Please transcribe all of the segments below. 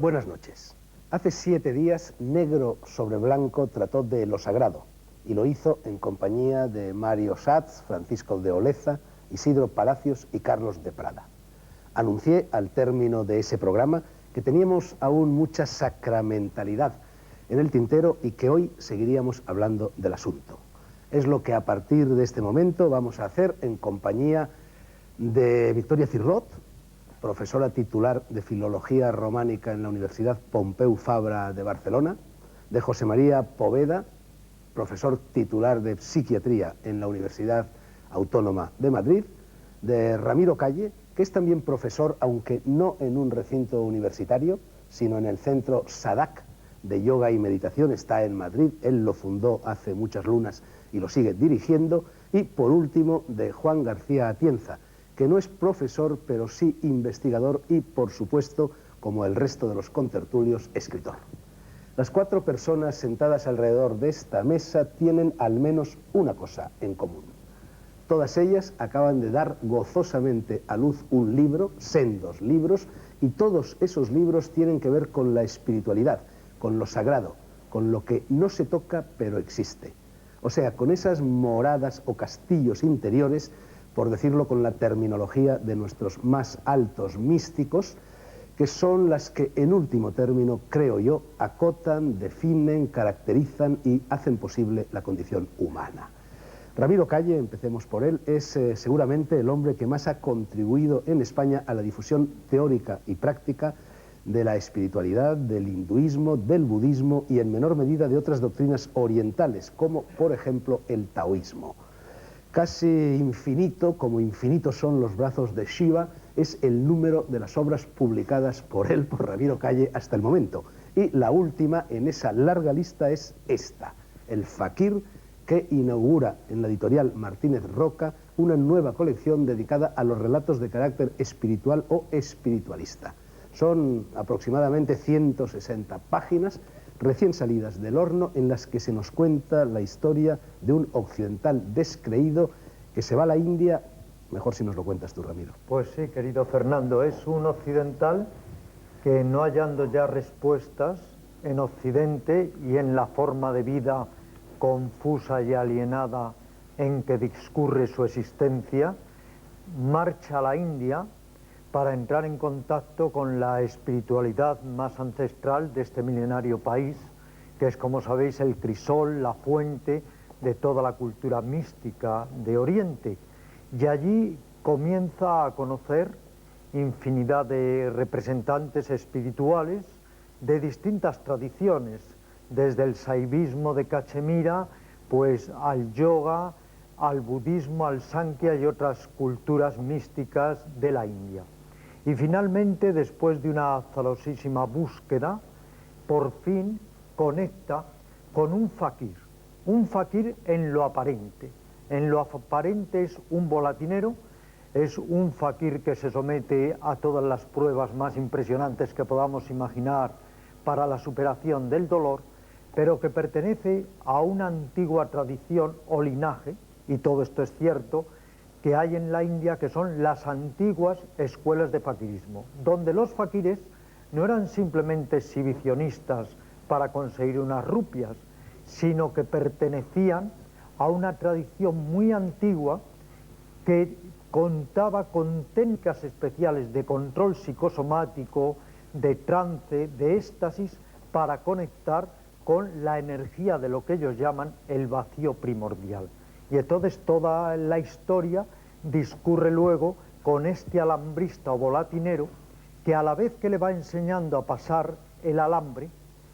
Buenas noches. Hace 7 días, Negro sobre Blanco trató de lo sagrado, y lo hizo en compañía de Mario Schatz, Francisco de Oleza, Isidro Palacios y Carlos de Prada. Anuncié al término de ese programa que teníamos aún mucha sacramentalidad en el tintero y que hoy seguiríamos hablando del asunto. Es lo que a partir de este momento vamos a hacer en compañía de Victoria Cirrot, profesora titular de Filología Románica en la Universidad Pompeu Fabra de Barcelona, de José María Poveda, profesor titular de Psiquiatría en la Universidad Autónoma de Madrid, de Ramiro Calle, que es también profesor, aunque no en un recinto universitario, sino en el Centro Sadak de Yoga y Meditación, está en Madrid, él lo fundó hace muchas lunas y lo sigue dirigiendo, y por último de Juan García Atienza, que no es profesor, pero sí investigador y, por supuesto, como el resto de los contertulios, escritor. Las 4 personas sentadas alrededor de esta mesa tienen al menos una cosa en común. Todas ellas acaban de dar gozosamente a luz un libro, sendos libros, y todos esos libros tienen que ver con la espiritualidad, con lo sagrado, con lo que no se toca pero existe. O sea, con esas moradas o castillos interiores, por decirlo con la terminología de nuestros más altos místicos, que son las que en último término, creo yo, acotan, definen, caracterizan y hacen posible la condición humana. Ramiro Calle, empecemos por él, es seguramente el hombre que más ha contribuido en España a la difusión teórica y práctica de la espiritualidad, del hinduismo, del budismo y en menor medida de otras doctrinas orientales, como por ejemplo el taoísmo. Casi infinito, como infinitos son los brazos de Shiva, es el número de las obras publicadas por él, por Ramiro Calle, hasta el momento. Y la última en esa larga lista es esta, El Fakir, que inaugura en la editorial Martínez Roca una nueva colección dedicada a los relatos de carácter espiritual o espiritualista. Son aproximadamente 160 páginas recién salidas del horno en las que se nos cuenta la historia de un occidental descreído que se va a la India. Mejor si nos lo cuentas tú, Ramiro. Pues sí, querido Fernando, es un occidental que, no hallando ya respuestas en Occidente y en la forma de vida confusa y alienada en que discurre su existencia, marcha a la India para entrar en contacto con la espiritualidad más ancestral de este milenario país, que es, como sabéis, el crisol, la fuente de toda la cultura mística de Oriente. Y allí comienza a conocer infinidad de representantes espirituales de distintas tradiciones, desde el saivismo de Cachemira, pues al yoga, al budismo, al Sankhya y otras culturas místicas de la India. Y finalmente, después de una azarosísima búsqueda, por fin conecta con un fakir en lo aparente. En lo aparente es un volatinero, es un fakir que se somete a todas las pruebas más impresionantes que podamos imaginar para la superación del dolor, pero que pertenece a una antigua tradición o linaje, y todo esto es cierto, que hay en la India, que son las antiguas escuelas de fakirismo, donde los fakires no eran simplemente exhibicionistas para conseguir unas rupias, sino que pertenecían a una tradición muy antigua que contaba con técnicas especiales de control psicosomático, de trance, de éxtasis, para conectar con la energía de lo que ellos llaman el vacío primordial. Y entonces toda la historia discurre luego con este alambrista o volatinero que, a la vez que le va enseñando a pasar el alambre,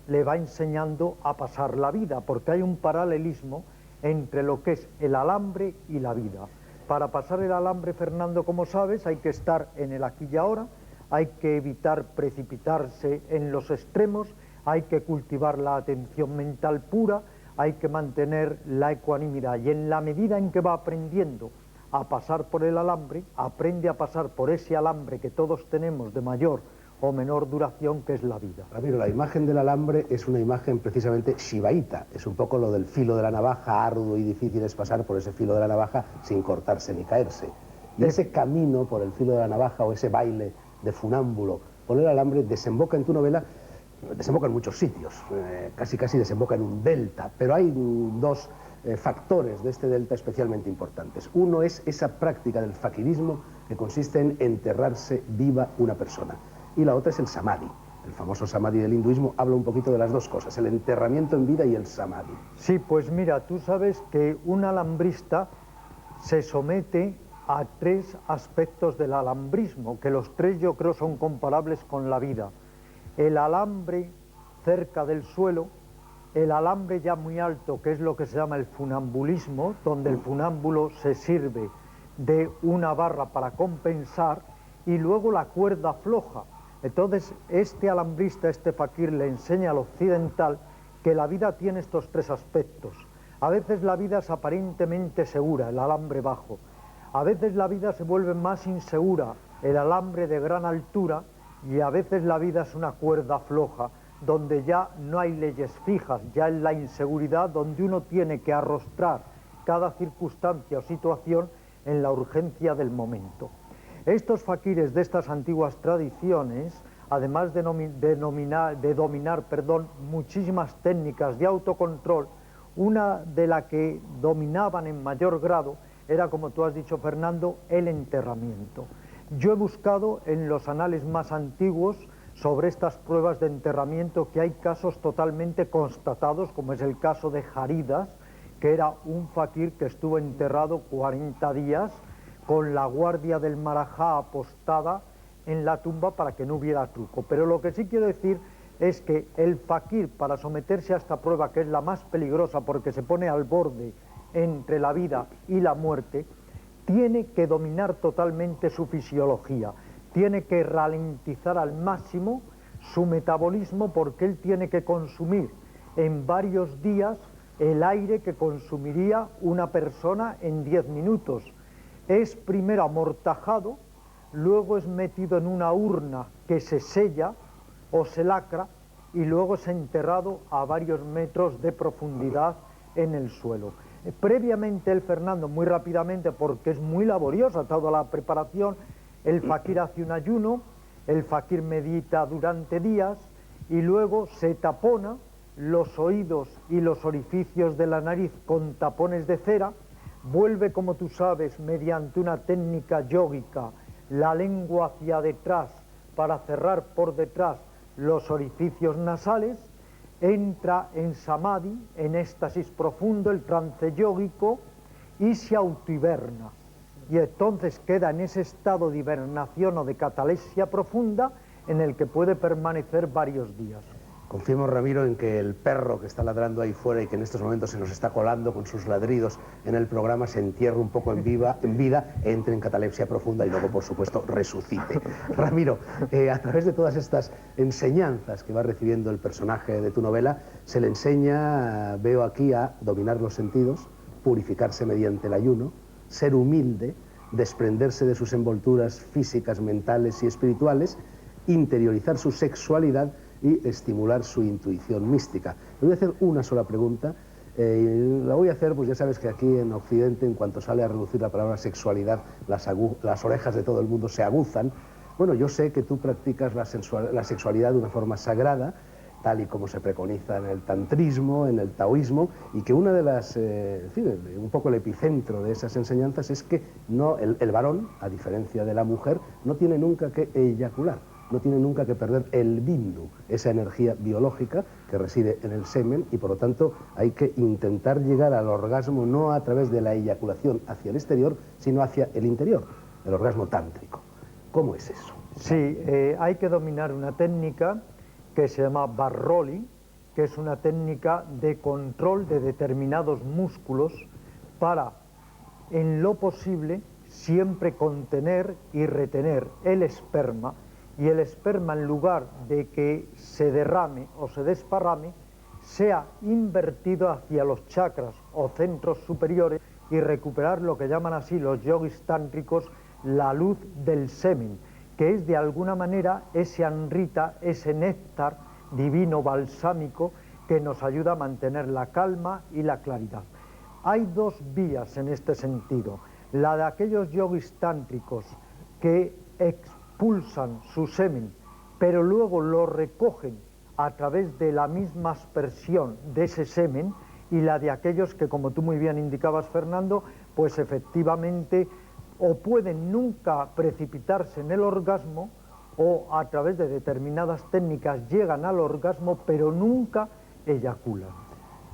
le va enseñando a pasar la vida, porque hay un paralelismo entre lo que es el alambre y la vida. Para pasar el alambre, Fernando, como sabes, hay que estar en el aquí y ahora, hay que evitar precipitarse en los extremos, hay que cultivar la atención mental pura, hay que mantener la ecuanimidad, y en la medida en que va aprendiendo a pasar por el alambre, aprende a pasar por ese alambre que todos tenemos de mayor o menor duración, que es la vida. Ramiro, la imagen del alambre es una imagen precisamente shivaíta, es un poco lo del filo de la navaja, arduo y difícil es pasar por ese filo de la navaja sin cortarse ni caerse. Y ese camino por el filo de la navaja o ese baile de funámbulo por el alambre desemboca en tu novela desemboca en muchos sitios, casi desemboca en un delta, pero hay dos factores de este delta especialmente importantes. Uno es esa práctica del fakirismo que consiste en enterrarse viva una persona, y la otra es el samadhi. El famoso samadhi del hinduismo habla un poquito de las dos cosas, el enterramiento en vida y el samadhi. Sí, pues mira, tú sabes que un alambrista se somete a 3 aspectos del alambrismo, que los 3 yo creo son comparables con la vida. El alambre cerca del suelo, el alambre ya muy alto, que es lo que se llama el funambulismo, donde el funámbulo se sirve de una barra para compensar, y luego la cuerda floja. Entonces, este alambrista, este fakir, le enseña al occidental que la vida tiene estos 3 aspectos. A veces la vida es aparentemente segura, el alambre bajo. A veces la vida se vuelve más insegura, el alambre de gran altura, y a veces la vida es una cuerda floja, donde ya no hay leyes fijas, ya es la inseguridad donde uno tiene que arrostrar cada circunstancia o situación en la urgencia del momento. Estos fakires de estas antiguas tradiciones, además de dominar muchísimas técnicas de autocontrol, una de la que dominaban en mayor grado era, como tú has dicho, Fernando, el enterramiento. Yo he buscado en los anales más antiguos sobre estas pruebas de enterramiento, que hay casos totalmente constatados, como es el caso de Jaridas, que era un fakir que estuvo enterrado 40 días con la guardia del Marajá apostada en la tumba para que no hubiera truco. Pero lo que sí quiero decir es que el fakir, para someterse a esta prueba, que es la más peligrosa porque se pone al borde entre la vida y la muerte, tiene que dominar totalmente su fisiología, tiene que ralentizar al máximo su metabolismo, porque él tiene que consumir en varios días el aire que consumiría una persona en 10 minutos. Es primero amortajado, luego es metido en una urna que se sella o se lacra, y luego es enterrado a varios metros de profundidad en el suelo. Previamente el Fernando, muy rápidamente, porque es muy laboriosa toda la preparación, el fakir hace un ayuno, el fakir medita durante días, y luego se tapona los oídos y los orificios de la nariz con tapones de cera, vuelve, como tú sabes, mediante una técnica yógica, la lengua hacia detrás para cerrar por detrás los orificios nasales, entra en samadhi, en éxtasis profundo, el trance yógico, y se autohiberna. Y entonces queda en ese estado de hibernación o de catalepsia profunda, en el que puede permanecer varios días. Confirmo, Ramiro, en que el perro que está ladrando ahí fuera y que en estos momentos se nos está colando con sus ladridos en el programa se entierre un poco en vida, entre en catalepsia profunda y luego, por supuesto, resucite. Ramiro, a través de todas estas enseñanzas que va recibiendo el personaje de tu novela, se le enseña, veo aquí, a dominar los sentidos, purificarse mediante el ayuno, ser humilde, desprenderse de sus envolturas físicas, mentales y espirituales, interiorizar su sexualidad y estimular su intuición mística. Le voy a hacer una sola pregunta, la voy a hacer, pues ya sabes que aquí en Occidente, en cuanto sale a reducir la palabra sexualidad, las orejas de todo el mundo se aguzan. Bueno, yo sé que tú practicas la sexualidad de una forma sagrada, tal y como se preconiza en el tantrismo, en el taoísmo, y que una de las, en fin, un poco el epicentro de esas enseñanzas es que no, el varón, a diferencia de la mujer, no tiene nunca que eyacular, no tiene nunca que perder el bindu, esa energía biológica que reside en el semen, y por lo tanto hay que intentar llegar al orgasmo no a través de la eyaculación hacia el exterior, sino hacia el interior, el orgasmo tántrico. ¿Cómo es eso? Sí, hay que dominar una técnica que se llama Varroli, que es una técnica de control de determinados músculos para, en lo posible, siempre contener y retener el esperma, y el esperma, en lugar de que se derrame o se desparrame, sea invertido hacia los chakras o centros superiores, y recuperar lo que llaman así los yogis tántricos la luz del semen, que es de alguna manera ese amrita, ese néctar divino balsámico que nos ayuda a mantener la calma y la claridad. Hay 2 vías en este sentido: la de aquellos yogis tántricos que expulsan su semen, pero luego lo recogen a través de la misma aspersión de ese semen y la de aquellos que, como tú muy bien indicabas, Fernando, pues efectivamente o pueden nunca precipitarse en el orgasmo o a través de determinadas técnicas llegan al orgasmo pero nunca eyaculan.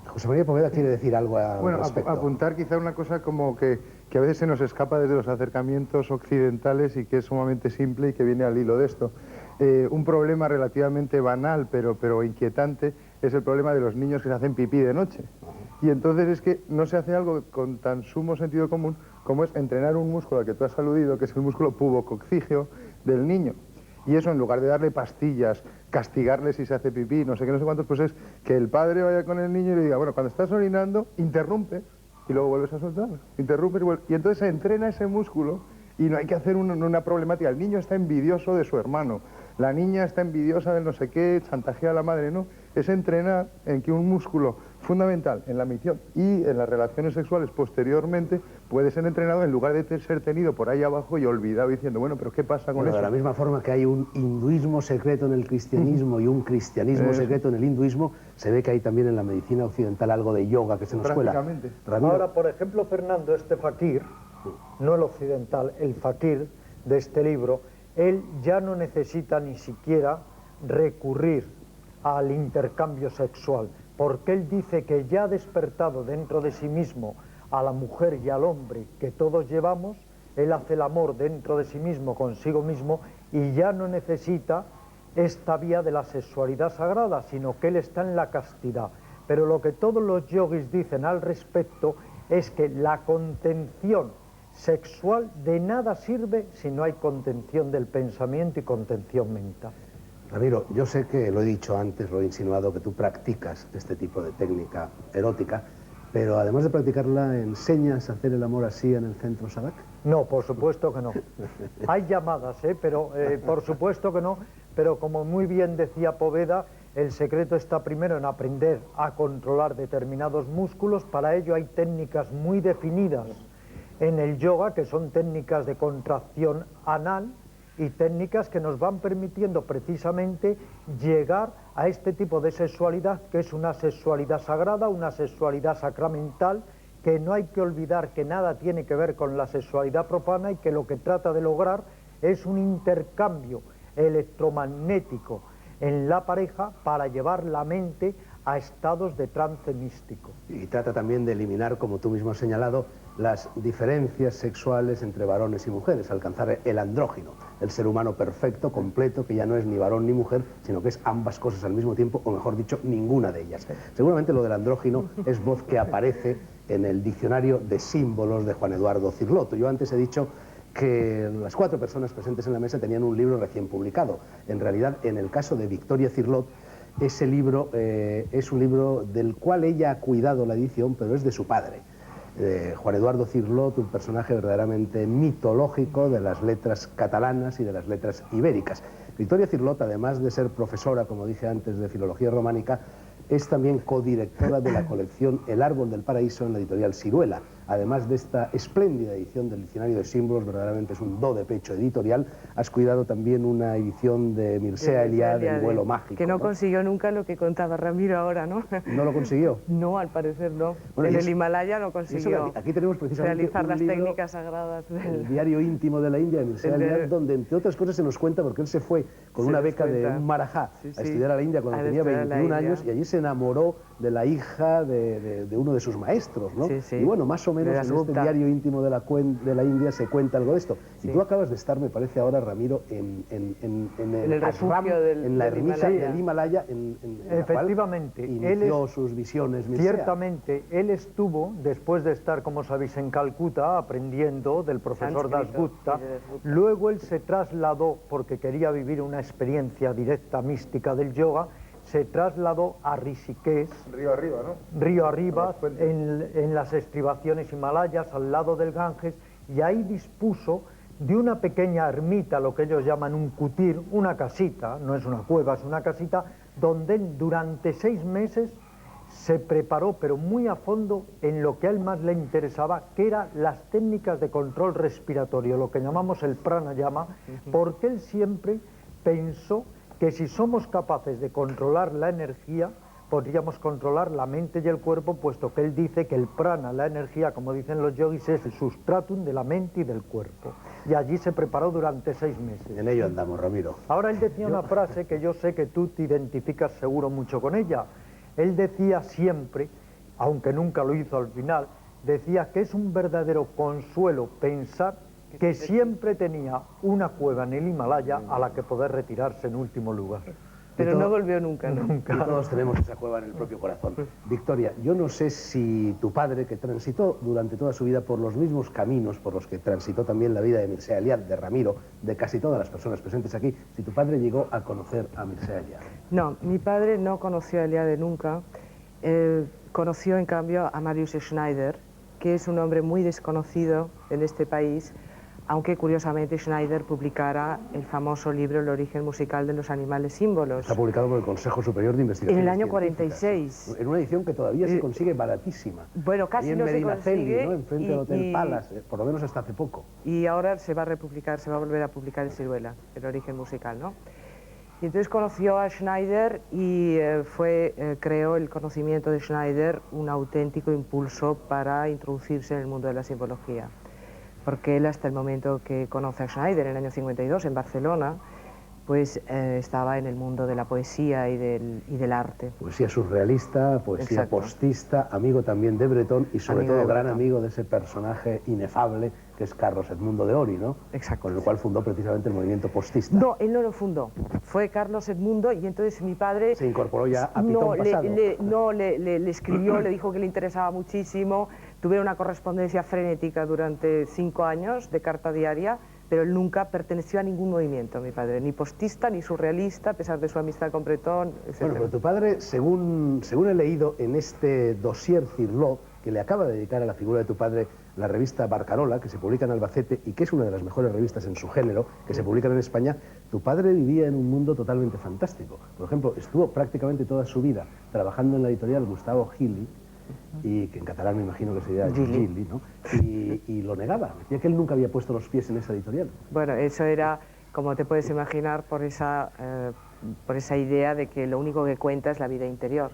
José María Poveda quiere decir algo al Bueno, respecto. apuntar quizá una cosa como que a veces se nos escapa desde los acercamientos occidentales y que es sumamente simple y que viene al hilo de esto. Un problema relativamente banal pero inquietante es el problema de los niños que se hacen pipí de noche. Y entonces es que no se hace algo con tan sumo sentido común como es entrenar un músculo al que tú has aludido, que es el músculo pubococcígeo del niño. Y eso, en lugar de darle pastillas, castigarle si se hace pipí, no sé qué, no sé cuántos, pues es que el padre vaya con el niño y le diga, bueno, cuando estás orinando, interrumpe y luego vuelves a soltar. Interrumpes y entonces se entrena ese músculo y no hay que hacer una problemática. El niño está envidioso de su hermano, la niña está envidiosa del no sé qué, chantajea a la madre, no. Es entrenar en que un músculo fundamental en la misión y en las relaciones sexuales posteriormente puede ser entrenado en lugar de ser tenido por ahí abajo y olvidado diciendo, bueno, pero ¿qué pasa con eso? De la misma forma que hay un hinduismo secreto en el cristianismo y un cristianismo secreto en el hinduismo, se ve que hay también en la medicina occidental algo de yoga que se nos cuela. Ahora, por ejemplo, Fernando, este fakir, no el occidental, el fakir de este libro, él ya no necesita ni siquiera recurrir al intercambio sexual, porque él dice que ya ha despertado dentro de sí mismo a la mujer y al hombre que todos llevamos, él hace el amor dentro de sí mismo, consigo mismo, y ya no necesita esta vía de la sexualidad sagrada, sino que él está en la castidad. Pero lo que todos los yogis dicen al respecto es que la contención sexual de nada sirve si no hay contención del pensamiento y contención mental. Ramiro, yo sé que lo he dicho antes, lo he insinuado, que tú practicas este tipo de técnica erótica, pero además de practicarla, ¿enseñas a hacer el amor así en el centro Sadak? No, por supuesto que no. Hay llamadas, pero por supuesto que no, pero como muy bien decía Poveda, el secreto está primero en aprender a controlar determinados músculos. Para ello hay técnicas muy definidas en el yoga, que son técnicas de contracción anal, y técnicas que nos van permitiendo precisamente llegar a este tipo de sexualidad, que es una sexualidad sagrada, una sexualidad sacramental, que no hay que olvidar que nada tiene que ver con la sexualidad profana y que lo que trata de lograr es un intercambio electromagnético en la pareja para llevar la mente a estados de trance místico. Y trata también de eliminar, como tú mismo has señalado, las diferencias sexuales entre varones y mujeres, alcanzar el andrógino, el ser humano perfecto, completo, que ya no es ni varón ni mujer, sino que es ambas cosas al mismo tiempo, o mejor dicho, ninguna de ellas. Seguramente lo del andrógino es voz que aparece en el diccionario de símbolos de Juan Eduardo Cirlot. Yo antes he dicho que las 4 personas presentes en la mesa tenían un libro recién publicado. En realidad, en el caso de Victoria Cirlot, ese libro es un libro del cual ella ha cuidado la edición, pero es de su padre. Juan Eduardo Cirlot, un personaje verdaderamente mitológico de las letras catalanas y de las letras ibéricas. Victoria Cirlot, además de ser profesora, como dije antes, de filología románica, es también codirectora de la colección El Árbol del Paraíso en la editorial Siruela. Además de esta espléndida edición del diccionario de símbolos, verdaderamente es un do de pecho editorial, has cuidado también una edición de Mircea Eliade, El vuelo mágico. Que no consiguió nunca lo que contaba Ramiro ahora, ¿no? ¿No lo consiguió? No, al parecer no. Bueno, en el Himalaya no consiguió aquí tenemos precisamente realizar las libro, técnicas sagradas el diario íntimo de la India, de Mircea Eliade, donde entre otras cosas se nos cuenta, porque él se fue con una beca de un marajá a estudiar a la India cuando tenía 21 años, y allí se enamoró de la hija de uno de sus maestros, ¿no? Y bueno, más o menos en este diario íntimo de la India se cuenta algo de esto. Y tú acabas de estar, me parece ahora, Ramiro, en el ashram, en la ermita del Himalaya, en efectivamente, la cual inició sus visiones Mircea. Ciertamente, él estuvo, después de estar, como sabéis, en Calcuta, aprendiendo del profesor Dasgupta, luego él se trasladó, porque quería vivir una experiencia directa mística del yoga, se trasladó a Rishikesh, río arriba, ¿no? Río arriba, en las estribaciones himalayas, al lado del Ganges, y ahí dispuso de una pequeña ermita, lo que ellos llaman un kutir, una casita, no es una cueva, es una casita, donde él durante 6 meses se preparó, pero muy a fondo, en lo que a él más le interesaba, que eran las técnicas de control respiratorio, lo que llamamos el pranayama, porque él siempre pensó que si somos capaces de controlar la energía, podríamos controlar la mente y el cuerpo, puesto que él dice que el prana, la energía, como dicen los yogis, es el sustratum de la mente y del cuerpo. Y allí se preparó durante 6 meses. En ello andamos, Ramiro. Ahora él decía una frase que yo sé que tú te identificas seguro mucho con ella. Él decía siempre, aunque nunca lo hizo al final, decía que es un verdadero consuelo pensar que siempre tenía una cueva en el Himalaya a la que poder retirarse en último lugar. Pero no volvió nunca, ¿no? Y todos tenemos esa cueva en el propio corazón. Victoria, yo no sé si tu padre, que transitó durante toda su vida por los mismos caminos por los que transitó también la vida de Mircea Eliade, de Ramiro, de casi todas las personas presentes aquí, si tu padre llegó a conocer a Mircea Eliade. No, mi padre no conoció a Eliade nunca. Conoció, en cambio, a Marius Schneider, que es un hombre muy desconocido en este país, aunque curiosamente Schneider publicara el famoso libro El origen musical de los animales símbolos. Está publicado por el Consejo Superior de Investigación. En el año 46. En una edición que todavía se consigue baratísima. Bueno, casi no se consigue. ¿no? Enfrente del Hotel Palace, por lo menos hasta hace poco. Y ahora se va a republicar, se va a volver a publicar en Siruela, El origen musical, ¿no? Y entonces conoció a Schneider y creó el conocimiento de Schneider un auténtico impulso para introducirse en el mundo de la simbología. Porque él, hasta el momento que conoce a Schneider, en el año 52, en Barcelona, pues estaba en el mundo de la poesía y del arte. Poesía surrealista, poesía Exacto. postista, amigo también de Bretón y sobre Amigo todo de gran Bretón. amigo de ese personaje inefable que es Carlos Edmundo de Ori, ¿no? Exacto. Con el cual fundó precisamente el movimiento postista. No, él no lo fundó, fue Carlos Edmundo y entonces mi padre... Se incorporó ya a no, pitón pasado. le escribió, le dijo que le interesaba muchísimo, tuvieron una correspondencia frenética durante 5 años de carta diaria, pero él nunca perteneció a ningún movimiento, mi padre, ni postista ni surrealista, a pesar de su amistad con Bretón, etc. Bueno, pero tu padre, según he leído en este dossier Cirlot, que le acaba de dedicar a la figura de tu padre la revista Barcarola, que se publica en Albacete y que es una de las mejores revistas en su género, que se publican en España, tu padre vivía en un mundo totalmente fantástico. Por ejemplo, estuvo prácticamente toda su vida trabajando en la editorial Gustavo Gili, y que en catalán me imagino que sería Gili, ¿no? Y lo negaba, decía que él nunca había puesto los pies en esa editorial. Bueno, eso era, como te puedes imaginar, por esa idea de que lo único que cuenta es la vida interior.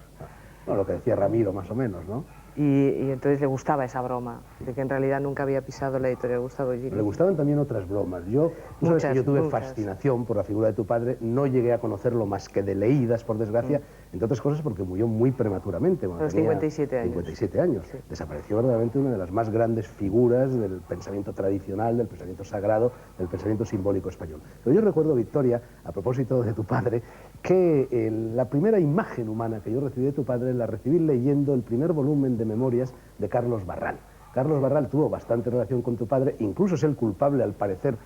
Bueno, lo que decía Ramiro, más o menos, ¿no? Y entonces le gustaba esa broma, de que en realidad nunca había pisado la editorial Gustavo Gili. Le gustaban también otras bromas. Tú sabes que yo tuve fascinación por la figura de tu padre, no llegué a conocerlo más que de leídas, por desgracia, entre otras cosas porque murió muy prematuramente. A los 57 años. 57 años. Sí. Desapareció verdaderamente una de las más grandes figuras del pensamiento tradicional, del pensamiento sagrado, del pensamiento simbólico español. Pero yo recuerdo, Victoria, a propósito de tu padre, que la primera imagen humana que yo recibí de tu padre la recibí leyendo el primer volumen de memorias de Carlos Barral. Carlos Barral tuvo bastante relación con tu padre, incluso es el culpable, al parecer,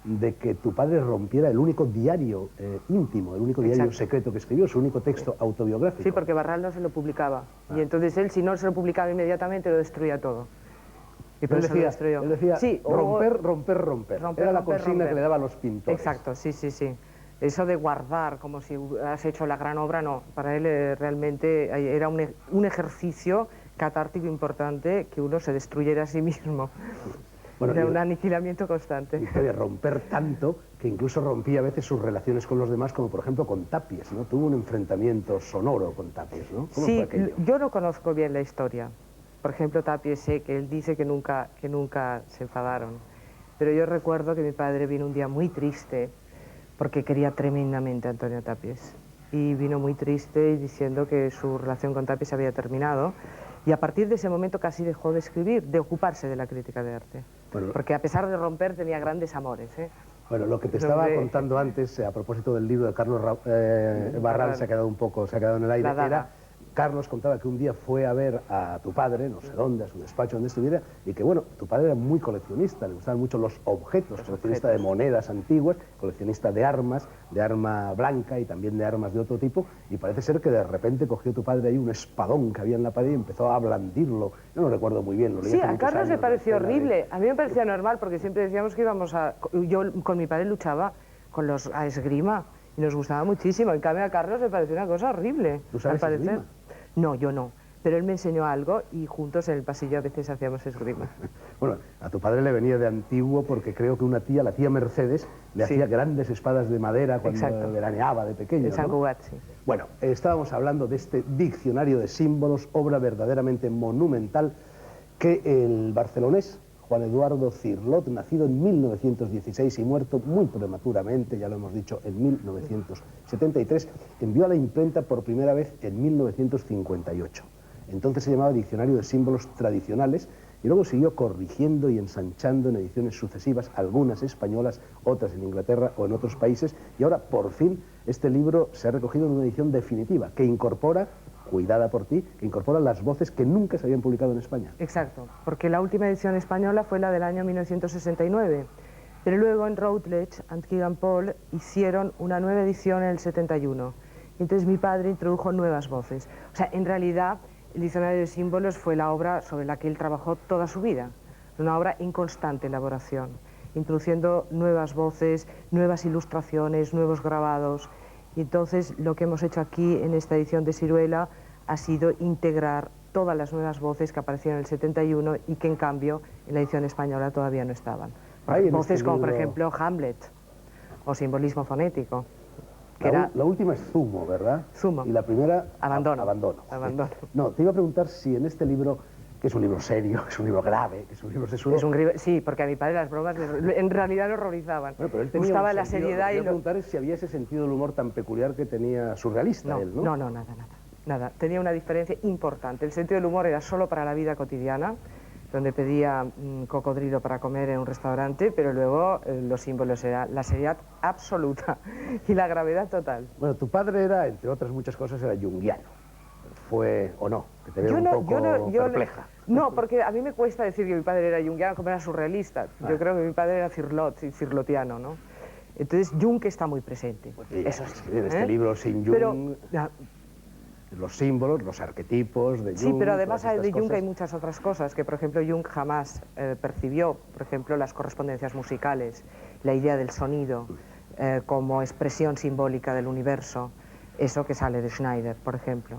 de que tu padre rompiera el único diario íntimo, el único diario secreto que escribió, su único texto autobiográfico. Sí, porque Barral no se lo publicaba. Y entonces él, si no se lo publicaba inmediatamente, lo destruía todo. Y por eso lo destruyó. Él decía sí, romper. Era la consigna que le daba a los pintores. Exacto, sí. Eso de guardar como si has hecho la gran obra, no. Para él realmente era un ejercicio catártico importante que uno se destruyera a sí mismo. Bueno, era un aniquilamiento constante. Victoria, romper tanto que incluso rompía a veces sus relaciones con los demás, como por ejemplo con Tapies, ¿no? Tuvo un enfrentamiento sonoro con Tapies, ¿no? ¿Cómo fue aquello? Yo no conozco bien la historia. Por ejemplo, Tapies sé que él dice que nunca se enfadaron. Pero yo recuerdo que mi padre vino un día muy triste porque quería tremendamente a Antonio Tapies. Y vino muy triste diciendo que su relación con Tapies había terminado. Y a partir de ese momento casi dejó de escribir, de ocuparse de la crítica de arte. Bueno, porque a pesar de romper tenía grandes amores. Bueno, lo que te estaba contando antes, a propósito del libro de Carlos Barral, se ha quedado en el aire, era... Carlos contaba que un día fue a ver a tu padre, no sé dónde, a su despacho, donde estuviera, y que, bueno, tu padre era muy coleccionista, le gustaban mucho los objetos, coleccionista de monedas antiguas, coleccionista de arma blanca y también de armas de otro tipo, y parece ser que de repente cogió tu padre ahí un espadón que había en la pared y empezó a blandirlo. Yo no recuerdo muy bien, lo leí Sí, hace a muchos Carlos le años, pareció horrible, a mí me parecía normal, porque siempre decíamos que íbamos a... Yo con mi padre luchaba a esgrima, y nos gustaba muchísimo, en cambio a Carlos le pareció una cosa horrible, ¿Tú sabes al parecer. esgrima? No, yo no. pero él me enseñó algo y juntos en el pasillo a veces hacíamos esgrima. Bueno, a tu padre le venía de antiguo porque creo que una tía, la tía Mercedes, le Sí. hacía grandes espadas de madera cuando Exacto. veraneaba de pequeño, En San ¿no? Cugat, sí. Bueno, estábamos hablando de este diccionario de símbolos, obra verdaderamente monumental, que el barcelonés Juan Eduardo Cirlot, nacido en 1916 y muerto muy prematuramente, ya lo hemos dicho, en 1973, envió a la imprenta por primera vez en 1958. Entonces se llamaba Diccionario de Símbolos Tradicionales y luego siguió corrigiendo y ensanchando en ediciones sucesivas, algunas españolas, otras en Inglaterra o en otros países, y ahora por fin este libro se ha recogido en una edición definitiva que incorpora, cuidada por ti, que incorpora las voces que nunca se habían publicado en España. Exacto, porque la última edición española fue la del año 1969, pero luego en Routledge and Kegan Paul hicieron una nueva edición en el 71. Entonces mi padre introdujo nuevas voces. O sea, en realidad el Diccionario de Símbolos fue la obra sobre la que él trabajó toda su vida, una obra en constante elaboración, introduciendo nuevas voces, nuevas ilustraciones, nuevos grabados. Y entonces lo que hemos hecho aquí en esta edición de Siruela ha sido integrar todas las nuevas voces que aparecieron en el 71 y que en cambio en la edición española todavía no estaban. Voces como por ejemplo Hamlet o simbolismo fonético. Que La última es Zumo, ¿verdad? Zumo. Y la primera, Abandono. Abandono. Abandono. No, te iba a preguntar si en este libro, que es un libro serio, que es un libro grave, que es un libro sesudo... Sí, porque a mi padre las bromas en realidad lo horrorizaban. Bueno, pero él tenía gustaba un la sentido, seriedad lo que y iba a preguntar es si había ese sentido del humor tan peculiar que tenía surrealista él, ¿no? No, nada. Tenía una diferencia importante. El sentido del humor era solo para la vida cotidiana, donde pedía cocodrilo para comer en un restaurante, pero luego los símbolos eran la seriedad absoluta y la gravedad total. Bueno, tu padre era, entre otras muchas cosas, era junguiano. ¿Fue o no? Que te veo un poco perpleja. No, porque a mí me cuesta decir que mi padre era junguiano como era surrealista. Yo creo que mi padre era cirlotiano, ¿no? Entonces Jung está muy presente. Pues eso sí. En este libro sin Jung, Pero, los símbolos, los arquetipos de Jung... Sí, pero además todas de estas Jung cosas. hay muchas otras cosas que, por ejemplo, Jung jamás percibió. Por ejemplo, las correspondencias musicales, la idea del sonido como expresión simbólica del universo, eso que sale de Schneider, por ejemplo.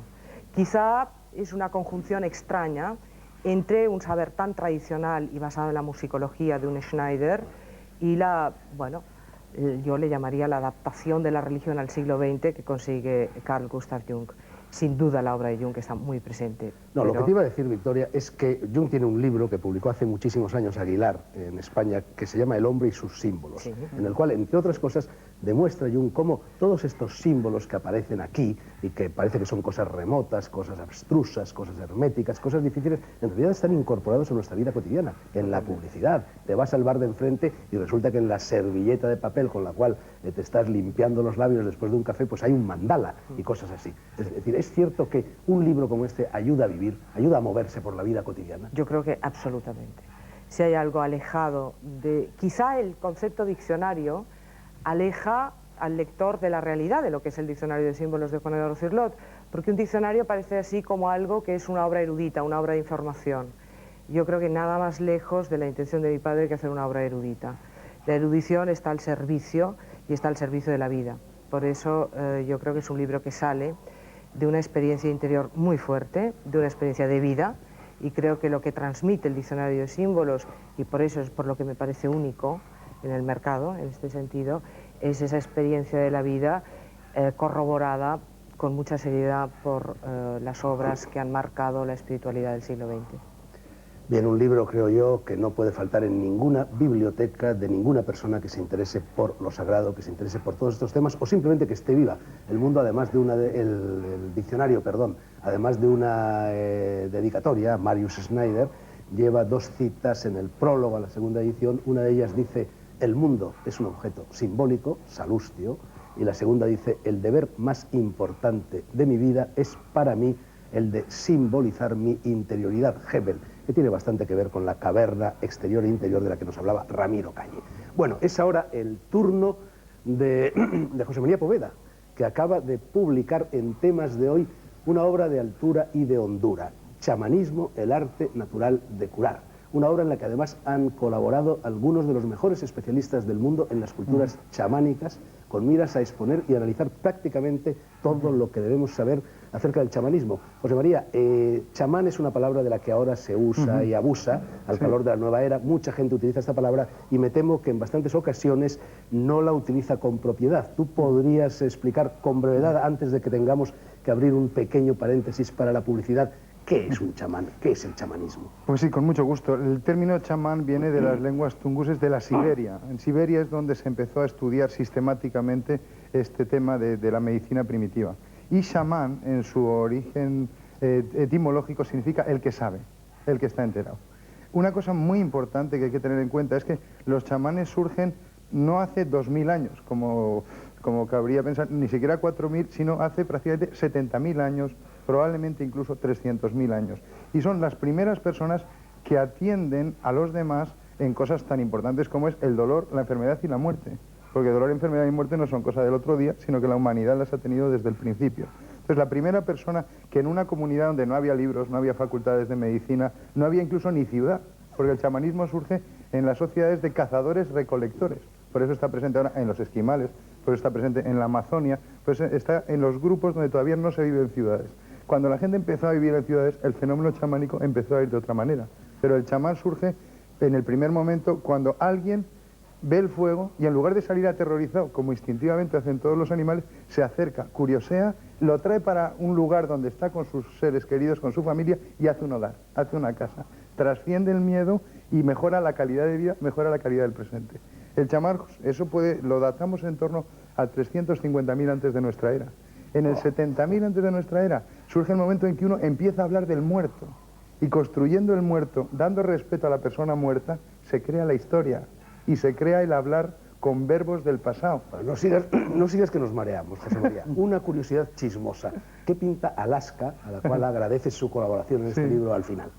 Quizá es una conjunción extraña entre un saber tan tradicional y basado en la musicología de un Schneider y yo le llamaría la adaptación de la religión al siglo XX que consigue Carl Gustav Jung. Sin duda la obra de Jung está muy presente. No, lo que te iba a decir, Victoria, es que Jung tiene un libro que publicó hace muchísimos años Aguilar en España, que se llama El hombre y sus símbolos, Sí. en el cual, entre otras cosas, demuestra Jung cómo todos estos símbolos que aparecen aquí y que parece que son cosas remotas, cosas abstrusas, cosas herméticas, cosas difíciles, en realidad están incorporados en nuestra vida cotidiana, en la publicidad. Te vas al bar de enfrente y resulta que en la servilleta de papel con la cual te estás limpiando los labios después de un café, pues hay un mandala y cosas así. Es decir, es cierto que un libro como este ayuda a vivir, ayuda a moverse por la vida cotidiana. Yo creo que absolutamente. Si hay algo alejado de... Quizá el concepto diccionario aleja al lector de la realidad de lo que es el diccionario de símbolos de Juan Eduardo Cirlot, porque un diccionario parece así como algo que es una obra erudita, una obra de información. Yo creo que nada más lejos de la intención de mi padre que hacer una obra erudita. La erudición está al servicio y está al servicio de la vida. Por eso yo creo que es un libro que sale de una experiencia interior muy fuerte, de una experiencia de vida, y creo que lo que transmite el diccionario de símbolos, y por eso es por lo que me parece único en el mercado, en este sentido, es esa experiencia de la vida corroborada con mucha seriedad por las obras que han marcado la espiritualidad del siglo XX. Bien, un libro, creo yo, que no puede faltar en ninguna biblioteca de ninguna persona que se interese por lo sagrado, que se interese por todos estos temas, o simplemente que esté viva. El mundo, además de el diccionario, perdón, además de una dedicatoria, Marius Schneider, lleva dos citas en el prólogo a la segunda edición. Una de ellas dice: el mundo es un objeto simbólico, Salustio, y la segunda dice: el deber más importante de mi vida es para mí el de simbolizar mi interioridad, Hebel, que tiene bastante que ver con la caverna exterior e interior de la que nos hablaba Ramiro Calle. Bueno, es ahora el turno de José María Poveda, que acaba de publicar en Temas de Hoy una obra de altura y de hondura, Chamanismo, el arte natural de curar. Una obra en la que además han colaborado algunos de los mejores especialistas del mundo en las culturas chamánicas, con miras a exponer y analizar prácticamente todo lo que debemos saber acerca del chamanismo. José María, chamán es una palabra de la que ahora se usa y abusa al calor de la nueva era. Mucha gente utiliza esta palabra y me temo que en bastantes ocasiones no la utiliza con propiedad. ¿Tú podrías explicar con brevedad, antes de que tengamos que abrir un pequeño paréntesis para la publicidad, qué es un chamán, qué es el chamanismo? Pues sí, con mucho gusto. El término chamán viene de las lenguas tunguses de la Siberia. En Siberia es donde se empezó a estudiar sistemáticamente este tema de la medicina primitiva. Y chamán, en su origen etimológico, significa el que sabe, el que está enterado. Una cosa muy importante que hay que tener en cuenta es que los chamanes surgen no hace 2000 años, como cabría pensar, ni siquiera 4000, sino hace prácticamente 70.000 años, probablemente incluso 300.000 años. Y son las primeras personas que atienden a los demás en cosas tan importantes como es el dolor, la enfermedad y la muerte. Porque dolor, enfermedad y muerte no son cosas del otro día, sino que la humanidad las ha tenido desde el principio. Entonces, la primera persona que en una comunidad donde no había libros, no había facultades de medicina, no había incluso ni ciudad, porque el chamanismo surge en las sociedades de cazadores-recolectores. Por eso está presente ahora en los esquimales, por eso está presente en la Amazonia, pues está en los grupos donde todavía no se vive en ciudades. Cuando la gente empezó a vivir en ciudades, el fenómeno chamánico empezó a ir de otra manera. Pero el chamán surge en el primer momento cuando alguien ve el fuego y en lugar de salir aterrorizado, como instintivamente hacen todos los animales, se acerca, curiosea, lo trae para un lugar donde está con sus seres queridos, con su familia, y hace un hogar, hace una casa. Trasciende el miedo y mejora la calidad de vida, mejora la calidad del presente. El chamán, eso lo datamos en torno a 350.000 antes de nuestra era. En el 70.000 antes de nuestra era surge el momento en que uno empieza a hablar del muerto. Y construyendo el muerto, dando respeto a la persona muerta, se crea la historia. Y se crea el hablar con verbos del pasado. Bueno, no sigas que nos mareamos, José María. Una curiosidad chismosa. ¿Qué pinta Alaska, a la cual agradeces su colaboración en este libro al final?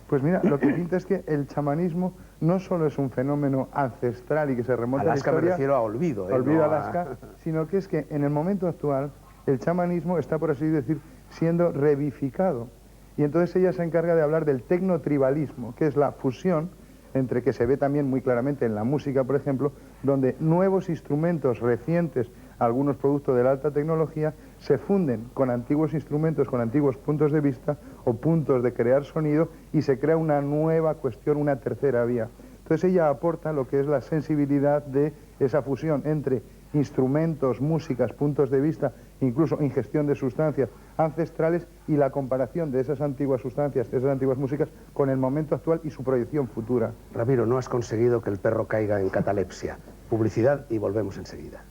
Pues mira, lo que pinta es que el chamanismo no solo es un fenómeno ancestral y que se remonta a la historia... Alaska me refiero a Olvido. Olvido no Alaska, sino que es que en el momento actual el chamanismo está, por así decir, siendo revivificado. Y entonces ella se encarga de hablar del tecnotribalismo, que es la fusión entre, que se ve también muy claramente en la música, por ejemplo, donde nuevos instrumentos recientes, algunos productos de la alta tecnología, se funden con antiguos instrumentos, con antiguos puntos de vista o puntos de crear sonido y se crea una nueva cuestión, una tercera vía. Entonces ella aporta lo que es la sensibilidad de esa fusión entre instrumentos, músicas, puntos de vista, incluso ingestión de sustancias ancestrales y la comparación de esas antiguas sustancias, de esas antiguas músicas, con el momento actual y su proyección futura. Ramiro, no has conseguido que el perro caiga en catalepsia. Publicidad y volvemos enseguida.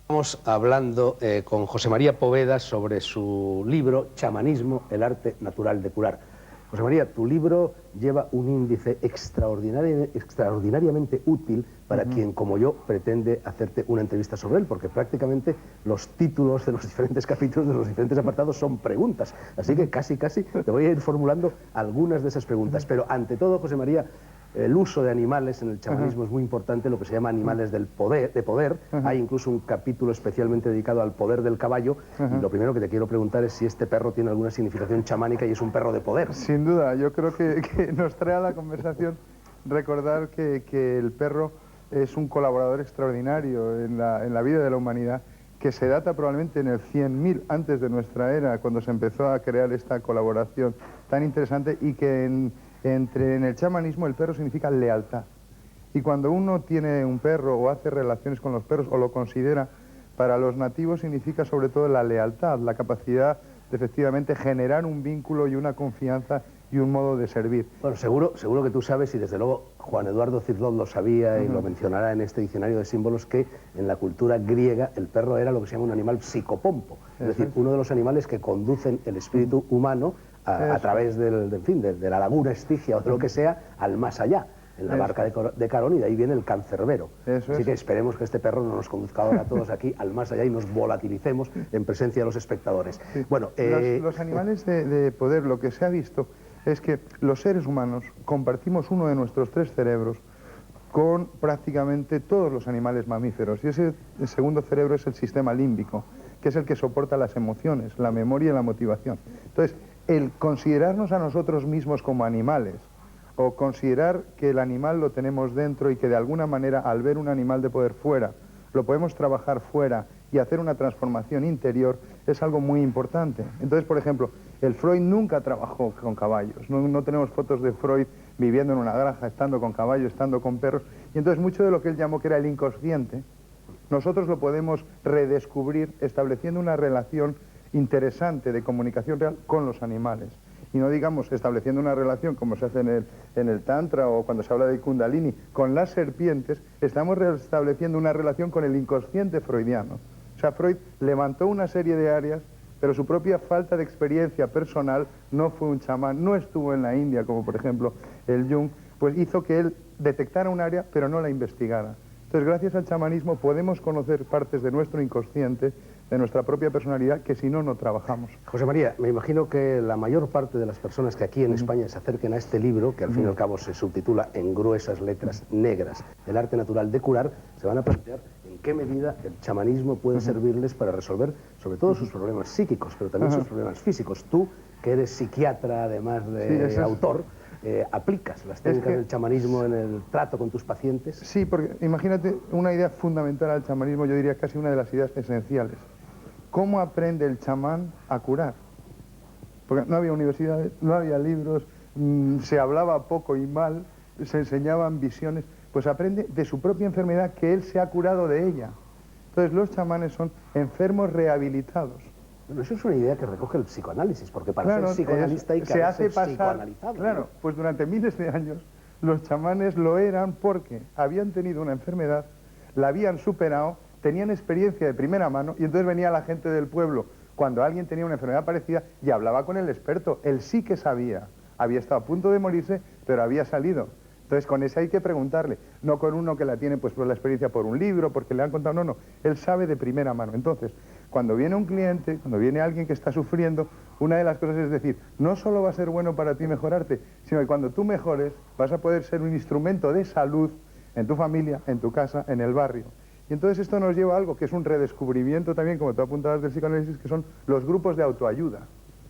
Estamos hablando con José María Poveda sobre su libro Chamanismo, el arte natural de curar. José María, tu libro lleva un índice extraordinariamente útil para quien, como yo, pretende hacerte una entrevista sobre él, porque prácticamente los títulos de los diferentes capítulos, de los diferentes apartados, son preguntas. Así que casi te voy a ir formulando algunas de esas preguntas. Pero ante todo, José María, el uso de animales en el chamanismo es muy importante, lo que se llama animales de poder. Hay incluso un capítulo especialmente dedicado al poder del caballo. Y lo primero que te quiero preguntar es si este perro tiene alguna significación chamánica y es un perro de poder. Sin duda, yo creo que nos trae a la conversación recordar que el perro es un colaborador extraordinario en la vida de la humanidad, que se data probablemente en el 100.000 antes de nuestra era, cuando se empezó a crear esta colaboración tan interesante, y que en el chamanismo el perro significa lealtad. Y cuando uno tiene un perro o hace relaciones con los perros o lo considera, para los nativos significa sobre todo la lealtad, la capacidad de efectivamente generar un vínculo y una confianza y un modo de servir. Bueno, seguro que tú sabes, y desde luego Juan Eduardo Cirlot lo sabía y lo mencionará en este diccionario de símbolos, que en la cultura griega el perro era lo que se llama un animal psicopompo, es decir, uno de los animales que conducen el espíritu humano a través de la laguna Estigia o de lo que sea, al más allá, en la barca de Carón, y de ahí viene el cancerbero. Así que esperemos que este perro no nos conduzca ahora a todos aquí al más allá y nos volatilicemos en presencia de los espectadores. Sí. Bueno, los animales de poder, lo que se ha visto es que los seres humanos compartimos uno de nuestros 3 cerebros con prácticamente todos los animales mamíferos, y ese segundo cerebro es el sistema límbico, que es el que soporta las emociones, la memoria y la motivación. Entonces, el considerarnos a nosotros mismos como animales, o considerar que el animal lo tenemos dentro y que de alguna manera, al ver un animal de poder fuera, lo podemos trabajar fuera y hacer una transformación interior, es algo muy importante. Entonces, por ejemplo, el Freud nunca trabajó con caballos, no tenemos fotos de Freud viviendo en una granja, estando con caballos, estando con perros, y entonces mucho de lo que él llamó que era el inconsciente, nosotros lo podemos redescubrir estableciendo una relación interesante de comunicación real con los animales. Y no digamos estableciendo una relación como se hace en el Tantra o cuando se habla de Kundalini, con las serpientes, estamos estableciendo una relación con el inconsciente freudiano. O sea, Freud levantó una serie de áreas, pero su propia falta de experiencia personal, no fue un chamán, no estuvo en la India, como por ejemplo el Jung, pues hizo que él detectara un área, pero no la investigara. Entonces, gracias al chamanismo podemos conocer partes de nuestro inconsciente, de nuestra propia personalidad, que si no, no trabajamos. José María, me imagino que la mayor parte de las personas que aquí en España se acerquen a este libro, que al fin y al cabo se subtitula en gruesas letras negras, El arte natural de curar, se van a plantear en qué medida el chamanismo puede servirles para resolver sobre todo sus problemas psíquicos, pero también sus problemas físicos. Tú, que eres psiquiatra además de autor, ¿aplicas las técnicas del chamanismo en el trato con tus pacientes? Sí, porque imagínate una idea fundamental al chamanismo, yo diría casi una de las ideas esenciales. ¿Cómo aprende el chamán a curar? Porque no había universidades, no había libros, se hablaba poco y mal, se enseñaban visiones, pues aprende de su propia enfermedad que él se ha curado de ella. Entonces los chamanes son enfermos rehabilitados. Bueno, eso es una idea que recoge el psicoanálisis, porque para ser psicoanalista hay que ser psicoanalizado. Claro, pues durante miles de años los chamanes lo eran porque habían tenido una enfermedad, la habían superado, tenían experiencia de primera mano y entonces venía la gente del pueblo cuando alguien tenía una enfermedad parecida y hablaba con el experto. Él sí que sabía, había estado a punto de morirse, pero había salido. Entonces con ese hay que preguntarle, no con uno que la tiene pues por la experiencia por un libro, porque le han contado, no, él sabe de primera mano. Entonces, cuando viene un cliente, cuando viene alguien que está sufriendo, una de las cosas es decir, no solo va a ser bueno para ti mejorarte, sino que cuando tú mejores vas a poder ser un instrumento de salud en tu familia, en tu casa, en el barrio. Y entonces esto nos lleva a algo que es un redescubrimiento también, como tú apuntabas del psicoanálisis, que son los grupos de autoayuda.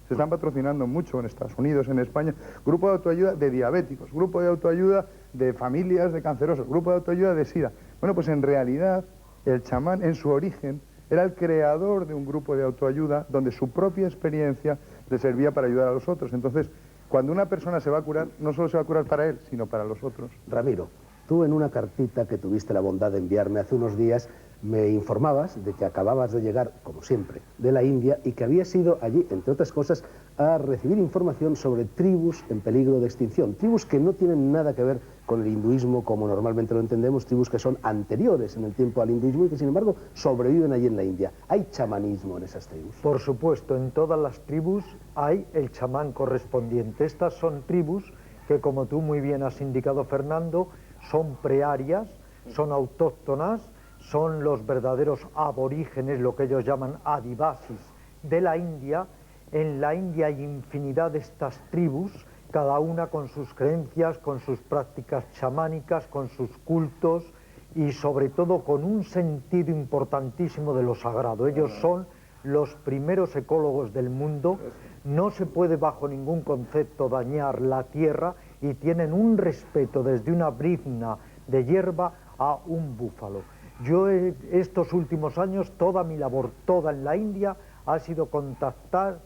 Se están patrocinando mucho en Estados Unidos, en España, grupo de autoayuda de diabéticos, grupo de autoayuda de familias de cancerosos, grupo de autoayuda de SIDA. Bueno, pues en realidad el chamán en su origen era el creador de un grupo de autoayuda donde su propia experiencia le servía para ayudar a los otros. Entonces, cuando una persona se va a curar, no solo se va a curar para él, sino para los otros. Ramiro, tú en una cartita que tuviste la bondad de enviarme hace unos días, me informabas de que acababas de llegar, como siempre, de la India y que habías ido allí, entre otras cosas, a recibir información sobre tribus en peligro de extinción. Tribus que no tienen nada que ver con el hinduismo como normalmente lo entendemos, tribus que son anteriores en el tiempo al hinduismo y que sin embargo sobreviven allí en la India. ¿Hay chamanismo en esas tribus? Por supuesto, en todas las tribus hay el chamán correspondiente. Estas son tribus que, como tú muy bien has indicado, Fernando, son prearias, son autóctonas, son los verdaderos aborígenes, lo que ellos llaman adivasis de la India. En la India hay infinidad de estas tribus, cada una con sus creencias, con sus prácticas chamánicas, con sus cultos y sobre todo con un sentido importantísimo de lo sagrado. Ellos son los primeros ecólogos del mundo, no se puede bajo ningún concepto dañar la tierra y tienen un respeto desde una brizna de hierba a un búfalo. Yo estos últimos años, toda mi labor, toda en la India, ha sido conectar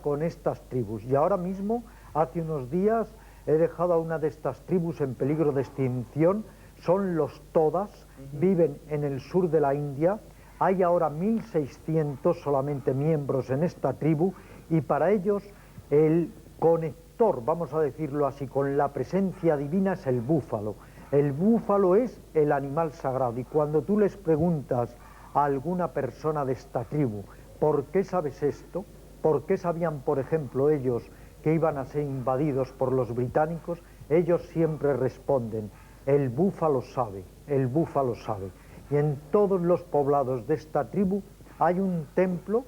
con estas tribus. Y ahora mismo, hace unos días, he dejado a una de estas tribus en peligro de extinción. Son los Todas, viven en el sur de la India. Hay ahora 1.600 solamente miembros en esta tribu y para ellos el conector, vamos a decirlo así, con la presencia divina es el búfalo. El búfalo es el animal sagrado y cuando tú les preguntas a alguna persona de esta tribu ¿por qué sabes esto? ¿Por qué sabían, por ejemplo, ellos que iban a ser invadidos por los británicos? Ellos siempre responden, el búfalo sabe, el búfalo sabe. Y en todos los poblados de esta tribu hay un templo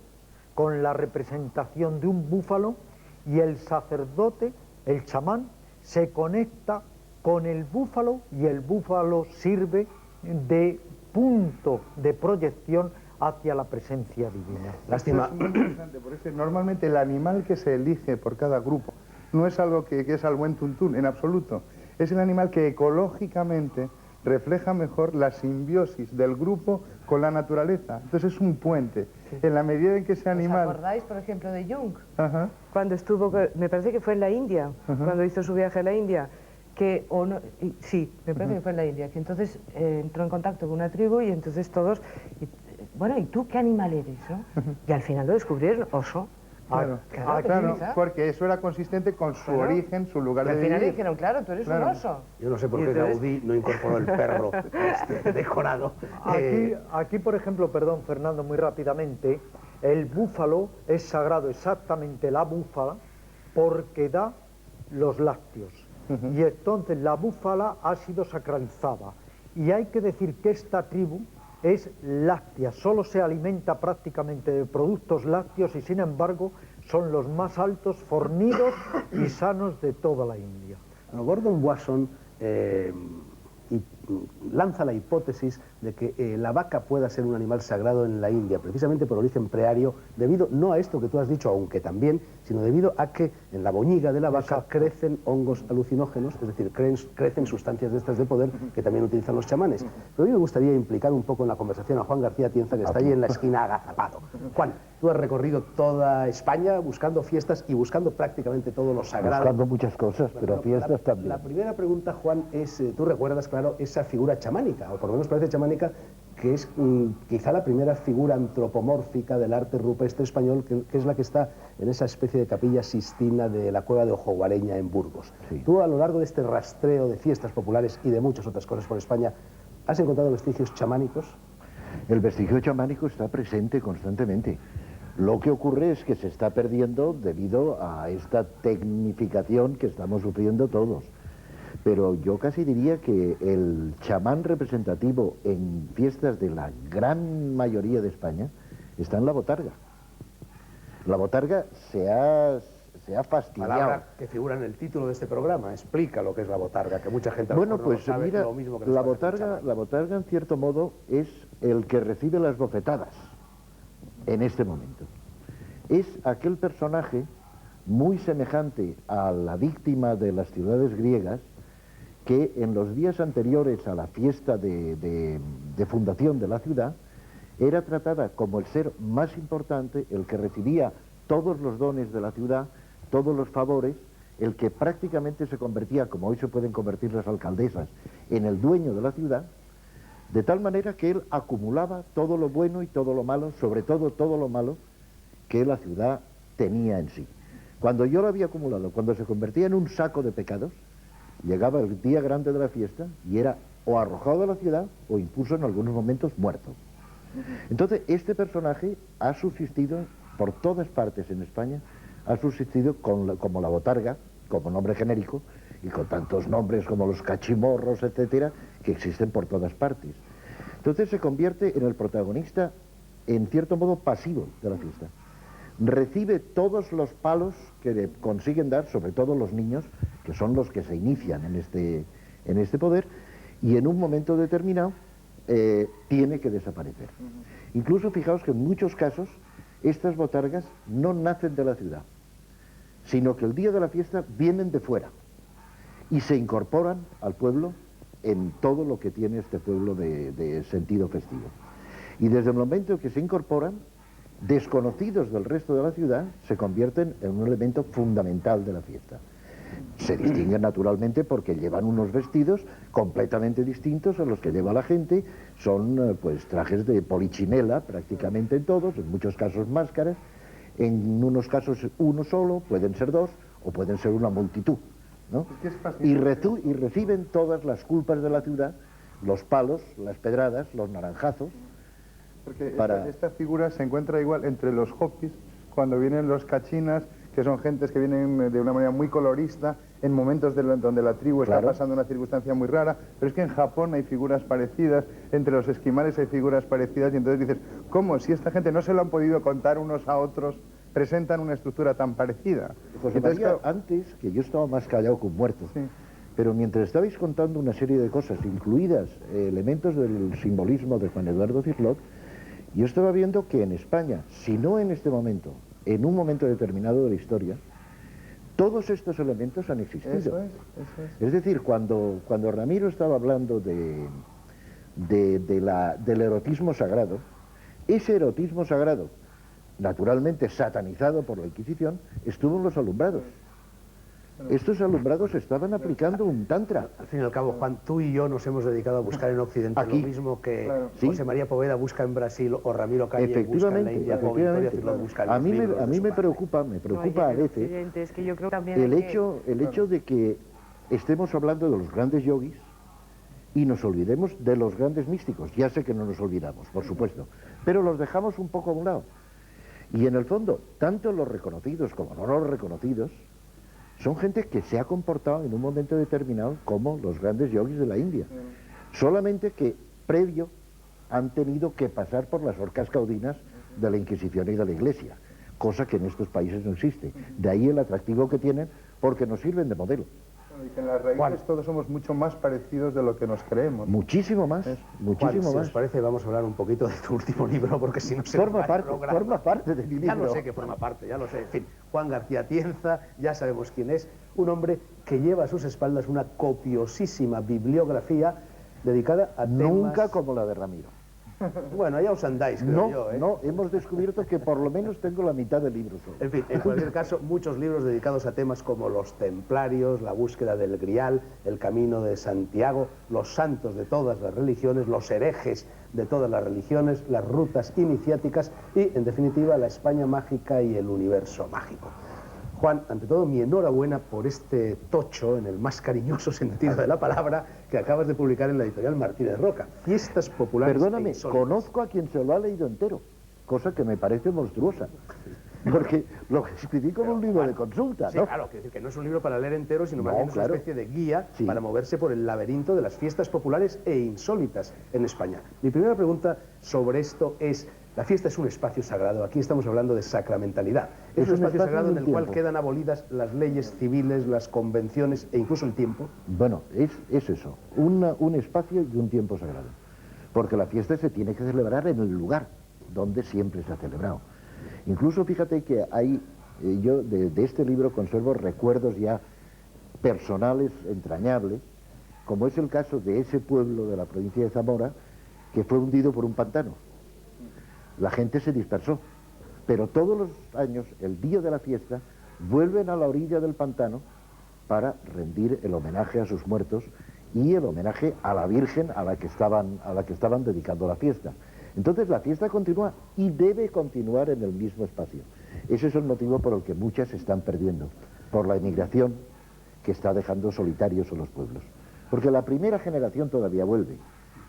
con la representación de un búfalo y el sacerdote, el chamán, se conecta con el búfalo y el búfalo sirve de punto de proyección hacia la presencia divina. Lástima. Es muy interesante, porque normalmente el animal que se elige por cada grupo no es algo que es al buen tuntún, en absoluto. Es el animal que ecológicamente refleja mejor la simbiosis del grupo con la naturaleza. Entonces es un puente. En la medida en que ese animal... ¿Os acordáis, por ejemplo, de Jung? Ajá. Cuando estuvo, me parece que fue en la India, cuando hizo su viaje a la India, que, o no, sí, me parece que fue en la India, que entonces entró en contacto con una tribu y entonces todos, bueno, ¿y tú qué animal eres? ¿No? Y al final lo descubrieron, oso. Claro, claro, porque eso era consistente con su origen, su lugar y de al final vivir. le dijeron, claro, tú eres un oso. Yo no sé por Y qué entonces... Gaudí no incorporó el perro decorado. Aquí, por ejemplo, perdón, Fernando, muy rápidamente, el búfalo es sagrado, exactamente la búfala, porque da los lácteos. Y entonces la búfala ha sido sacralizada. Y hay que decir que esta tribu es láctea, solo se alimenta prácticamente de productos lácteos y sin embargo son los más altos, fornidos y sanos de toda la India. Gordon Wasson lanza la hipótesis de que la vaca pueda ser un animal sagrado en la India, precisamente por origen preario, debido no a esto que tú has dicho, aunque también, sino debido a que en la boñiga de la vaca crecen hongos alucinógenos, es decir, crecen sustancias de estas de poder que también utilizan los chamanes. Pero a mí me gustaría implicar un poco en la conversación a Juan García Tienza, que está allí en la esquina agazapado. Juan, tú has recorrido toda España buscando fiestas y buscando prácticamente todo lo sagrado. Buscando muchas cosas, pero fiestas también. La primera pregunta, Juan, es, tú recuerdas, claro, esa figura chamánica, o por lo menos parece chamánica, que es quizá la primera figura antropomórfica del arte rupestre español, que es la que está en esa especie de capilla sistina de la cueva de Ojoguareña en Burgos. Sí. Tú, a lo largo de este rastreo de fiestas populares y de muchas otras cosas por España, ¿has encontrado vestigios chamánicos? El vestigio chamánico está presente constantemente. Lo que ocurre es que se está perdiendo debido a esta tecnificación que estamos sufriendo todos. Pero yo casi diría que el chamán representativo en fiestas de la gran mayoría de España está en la botarga. La botarga se ha fastidiado. Palabra que figura en el título de este programa, explica lo que es la botarga, que mucha gente bueno, no pues sabe mira, lo mismo que la botarga en cierto modo es el que recibe las bofetadas en este momento. Es aquel personaje muy semejante a la víctima de las ciudades griegas que en los días anteriores a la fiesta de fundación de la ciudad era tratada como el ser más importante, el que recibía todos los dones de la ciudad, todos los favores, el que prácticamente se convertía, como hoy se pueden convertir las alcaldesas, en el dueño de la ciudad, de tal manera que él acumulaba todo lo bueno y todo lo malo, sobre todo todo lo malo que la ciudad tenía en sí. Cuando yo lo había acumulado, cuando se convertía en un saco de pecados, llegaba el día grande de la fiesta y era o arrojado de la ciudad o incluso en algunos momentos muerto. Entonces este personaje ha subsistido por todas partes en España, ha subsistido como la botarga, como nombre genérico, y con tantos nombres como los cachimorros, etcétera, que existen por todas partes. Entonces se convierte en el protagonista, en cierto modo pasivo de la fiesta. Recibe todos los palos que le consiguen dar, sobre todo los niños, que son los que se inician en este poder, y en un momento determinado tiene que desaparecer. Incluso fijaos que en muchos casos estas botargas no nacen de la ciudad, sino que el día de la fiesta vienen de fuera y se incorporan al pueblo en todo lo que tiene este pueblo de sentido festivo. Y desde el momento en que se incorporan, desconocidos del resto de la ciudad, se convierten en un elemento fundamental de la fiesta. Se distinguen naturalmente porque llevan unos vestidos completamente distintos a los que lleva la gente, son pues trajes de polichinela prácticamente en todos, en muchos casos máscaras, en unos casos uno solo, pueden ser dos o pueden ser una multitud, ¿no? Y reciben todas las culpas de la ciudad, los palos, las pedradas, los naranjazos. Porque esta figura se encuentra igual entre los hopis, cuando vienen los cachinas, que son gentes que vienen de una manera muy colorista, en momentos donde la tribu está pasando una circunstancia muy rara, pero es que en Japón hay figuras parecidas, entre los esquimales hay figuras parecidas, y entonces dices, ¿cómo? Si esta gente no se lo han podido contar unos a otros, presentan una estructura tan parecida. José María, antes, que yo estaba más callado que un muerto, sí. Pero mientras estabais contando una serie de cosas, incluidas elementos del simbolismo de Juan Eduardo Cirlot, yo estaba viendo que en España, si no en este momento, en un momento determinado de la historia, Todos estos elementos han existido. Eso es. Es decir, cuando Ramiro estaba hablando del erotismo sagrado, ese erotismo sagrado, naturalmente satanizado por la Inquisición, estuvo en los alumbrados. Estos alumbrados estaban aplicando un tantra. Al fin y al cabo, Juan, tú y yo nos hemos dedicado a buscar en Occidente Aquí. lo mismo que Claro. José María Poveda busca en Brasil o Ramiro Calle busca en la Efectivamente, India o Victoria Cirlot busca en A los mí libros de me su padre. preocupa No, y a el veces Occidente, es que yo creo también el hay que- hecho de que estemos hablando de los grandes yogis y nos olvidemos de los grandes místicos. Ya sé que no nos olvidamos, por supuesto, pero los dejamos un poco a un lado. Y en el fondo, tanto los reconocidos como no los reconocidos son gente que se ha comportado en un momento determinado como los grandes yogis de la India. Solamente que previo han tenido que pasar por las horcas caudinas de la Inquisición y de la Iglesia, cosa que en estos países no existe. De ahí el atractivo que tienen, porque nos sirven de modelo. Y que en las raíces todos somos mucho más parecidos de lo que nos creemos. Muchísimo más, Juan, muchísimo si más. os parece, vamos a hablar un poquito de tu último libro, porque si no se nos va el programa. Forma parte de mi libro. Ya lo sé que forma parte, ya lo sé. En fin, Juan García Tienza, ya sabemos quién es, un hombre que lleva a sus espaldas una copiosísima bibliografía dedicada a temas... Nunca como la de Ramiro. Bueno, ya os andáis, creo yo, ¿eh? No, hemos descubierto que por lo menos tengo la mitad del libro solo. En fin, en cualquier caso, muchos libros dedicados a temas como los templarios, la búsqueda del Grial, el camino de Santiago, los santos de todas las religiones, los herejes de todas las religiones, las rutas iniciáticas y, en definitiva, la España mágica y el universo mágico. Juan, ante todo, mi enhorabuena por este tocho, en el más cariñoso sentido de la palabra, que acabas de publicar en la editorial Martínez Roca. Fiestas populares Perdóname, e insólitas. conozco a quien se lo ha leído entero, cosa que me parece monstruosa. Porque lo escribí como un libro de consulta, Sí, ¿no? claro, quiero decir que no es un libro para leer entero, sino más No, bien es claro. una especie de guía Sí. para moverse por el laberinto de las fiestas populares e insólitas en España. Mi primera pregunta sobre esto es, la fiesta es un espacio sagrado, aquí estamos hablando de sacramentalidad. Es un espacio sagrado en el cual tiempo. quedan abolidas las leyes civiles, las convenciones e incluso el tiempo. Bueno, es eso, un espacio y un tiempo sagrado. Porque la fiesta se tiene que celebrar en el lugar donde siempre se ha celebrado. Incluso fíjate que hay, yo de este libro conservo recuerdos ya personales, entrañables, como es el caso de ese pueblo de la provincia de Zamora que fue hundido por un pantano. La gente se dispersó, pero todos los años, el día de la fiesta, vuelven a la orilla del pantano para rendir el homenaje a sus muertos y el homenaje a la Virgen a la que estaban dedicando la fiesta. Entonces la fiesta continúa y debe continuar en el mismo espacio. Ese es el motivo por el que muchas se están perdiendo, por la emigración que está dejando solitarios a los pueblos. Porque la primera generación todavía vuelve,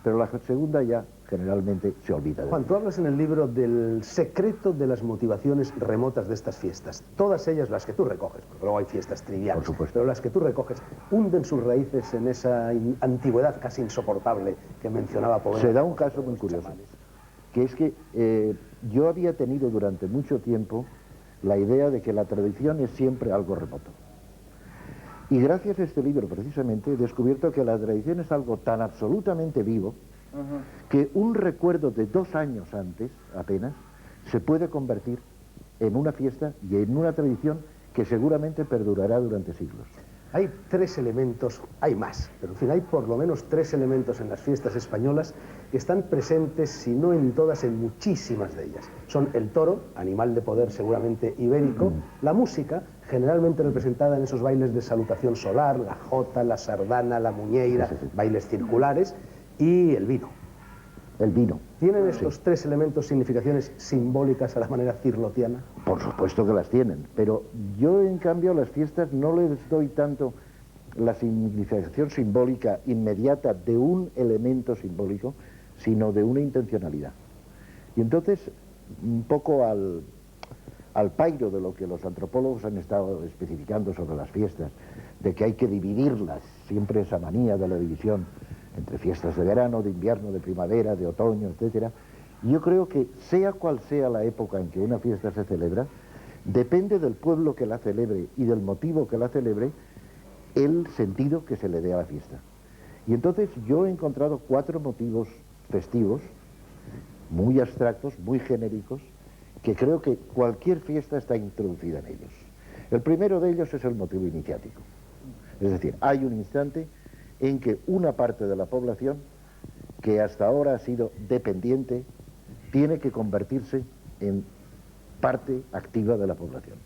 pero la segunda ya generalmente se olvida de Juan, ello. tú hablas en el libro del secreto de las motivaciones remotas de estas fiestas. Todas ellas, las que tú recoges, porque luego hay fiestas triviales, Por supuesto. pero las que tú recoges hunden sus raíces en esa antigüedad casi insoportable que mencionaba Poveda. Se da un caso muy curioso, que es que yo había tenido durante mucho tiempo la idea de que la tradición es siempre algo remoto. Y gracias a este libro, precisamente, he descubierto que la tradición es algo tan absolutamente vivo que un recuerdo de 2 años antes, apenas, se puede convertir en una fiesta y en una tradición que seguramente perdurará durante siglos. Hay 3 elementos, hay más, pero en fin, hay por lo menos 3 elementos en las fiestas españolas que están presentes, si no en todas, en muchísimas de ellas. Son el toro, animal de poder seguramente ibérico, la música, generalmente representada en esos bailes de salutación solar, la jota, la sardana, la muñeira, bailes circulares, y el vino. El vino. ¿Tienen estos 3 elementos significaciones simbólicas a la manera cirlotiana? Por supuesto que las tienen, pero yo en cambio a las fiestas no les doy tanto la significación simbólica inmediata de un elemento simbólico, sino de una intencionalidad. Y entonces, un poco al pairo de lo que los antropólogos han estado especificando sobre las fiestas, de que hay que dividirlas, siempre esa manía de la división entre fiestas de verano, de invierno, de primavera, de otoño, etcétera. Yo creo que sea cual sea la época en que una fiesta se celebra, depende del pueblo que la celebre y del motivo que la celebre, el sentido que se le dé a la fiesta. Y entonces yo he encontrado 4 motivos festivos, muy abstractos, muy genéricos, que creo que cualquier fiesta está introducida en ellos. El primero de ellos es el motivo iniciático. Es decir, hay un instante en que una parte de la población que hasta ahora ha sido dependiente tiene que convertirse en parte activa de la población.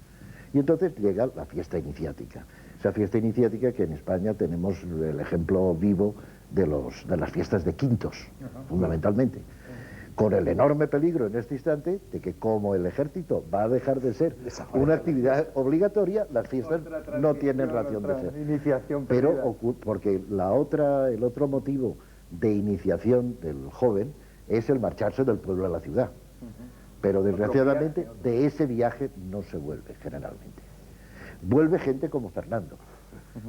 Y entonces llega la fiesta iniciática. Esa fiesta iniciática que en España tenemos el ejemplo vivo de las fiestas de quintos, fundamentalmente. Con el enorme peligro en este instante de que como el ejército va a dejar de ser una actividad obligatoria, las fiestas no tienen razón de ser. Iniciación Pero porque el otro motivo de iniciación del joven es el marcharse del pueblo a la ciudad. Pero desgraciadamente de ese viaje no se vuelve generalmente. Vuelve gente como Fernando,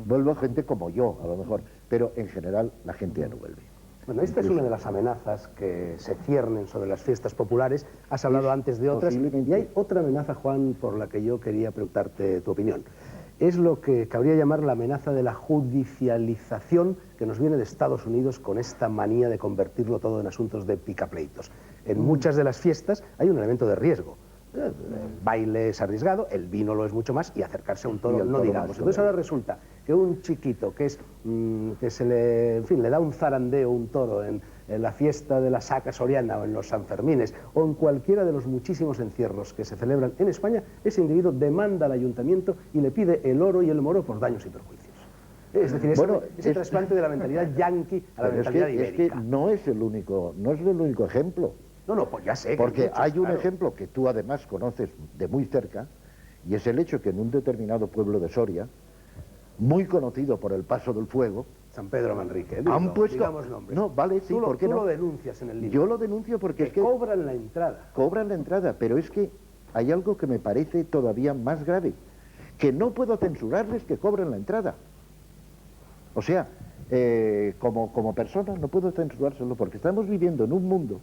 vuelve gente como yo a lo mejor, pero en general la gente ya no vuelve. Bueno, esta es una de las amenazas que se ciernen sobre las fiestas populares. Has hablado antes de otras. Y hay otra amenaza, Juan, por la que yo quería preguntarte tu opinión. Es lo que cabría llamar la amenaza de la judicialización que nos viene de Estados Unidos con esta manía de convertirlo todo en asuntos de picapleitos. En muchas de las fiestas hay un elemento de riesgo. El baile es arriesgado, el vino lo es mucho más, y acercarse a un toro no digamos. Entonces ahora resulta que un chiquito que se le da un zarandeo, un toro en la fiesta de la Saca Soriana o en los Sanfermines o en cualquiera de los muchísimos encierros que se celebran en España, ese individuo demanda al ayuntamiento y le pide el oro y el moro por daños y perjuicios. Es decir, ese trasplante de la mentalidad yanqui a la mentalidad ibérica. Es que no es el único ejemplo. No, pues ya sé. Porque hay un ejemplo que tú además conoces de muy cerca, y es el hecho que en un determinado pueblo de Soria, muy conocido por el paso del fuego, San Pedro Manrique, han puesto... digamos nombres. No, vale, sí, ¿por qué no? Tú lo denuncias en el libro. Yo lo denuncio porque es que... cobran la entrada. Cobran la entrada, pero es que hay algo que me parece todavía más grave, que no puedo censurarles que cobren la entrada. O sea, como persona no puedo censurárselo porque estamos viviendo en un mundo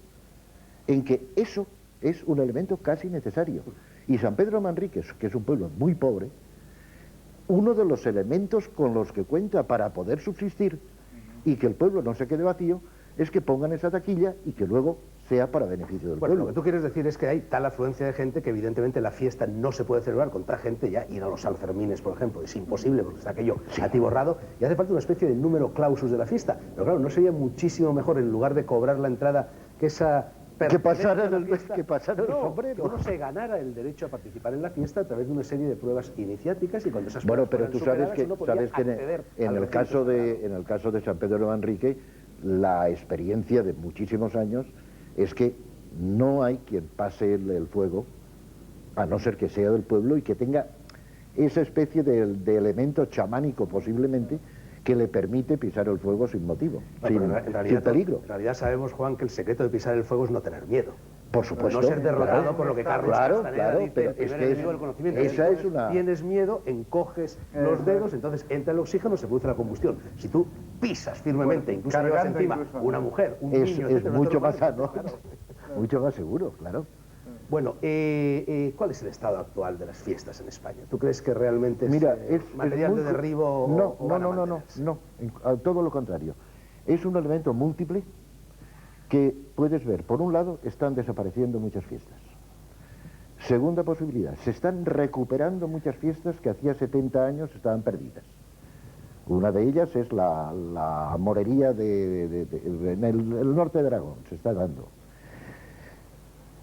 en que eso es un elemento casi necesario. Y San Pedro Manrique, que es un pueblo muy pobre, uno de los elementos con los que cuenta para poder subsistir y que el pueblo no se quede vacío, es que pongan esa taquilla y que luego sea para beneficio del pueblo. pueblo. Lo que tú quieres decir es que hay tal afluencia de gente que evidentemente la fiesta no se puede celebrar con tal gente. Ya ir a los Sanfermines, por ejemplo, es imposible porque está aquello atiborrado y hace falta una especie de número clausus de la fiesta. Pero claro, ¿no sería muchísimo mejor, en lugar de cobrar la entrada, que pasara el sombrero? Uno se ganara el derecho a participar en la fiesta a través de una serie de pruebas iniciáticas y cuando esas pruebas pero tú sabes que en el caso de San Pedro Manrique, la experiencia de muchísimos años es que no hay quien pase el fuego, a no ser que sea del pueblo y que tenga esa especie de elemento chamánico posiblemente que le permite pisar el fuego sin motivo, sin peligro. En realidad sabemos, Juan, que el secreto de pisar el fuego es no tener miedo. Por supuesto. No ser derrotado por lo que Carlos Castaneda dice, pero el primer es que enemigo del conocimiento. esa es una... Tienes miedo, encoges los dedos, entonces entra el oxígeno, se produce la combustión. Si tú pisas firmemente, incluso llevas encima una mujer, un niño, etcétera, mucho más sano, mucho más seguro, claro. Bueno, ¿cuál es el estado actual de las fiestas en España? ¿Tú crees que realmente es material de derribo? No, todo lo contrario. Es un elemento múltiple que puedes ver. Por un lado, están desapareciendo muchas fiestas. Segunda posibilidad, se están recuperando muchas fiestas que hacía 70 años estaban perdidas. Una de ellas es la morería en el norte de Aragón, se está dando.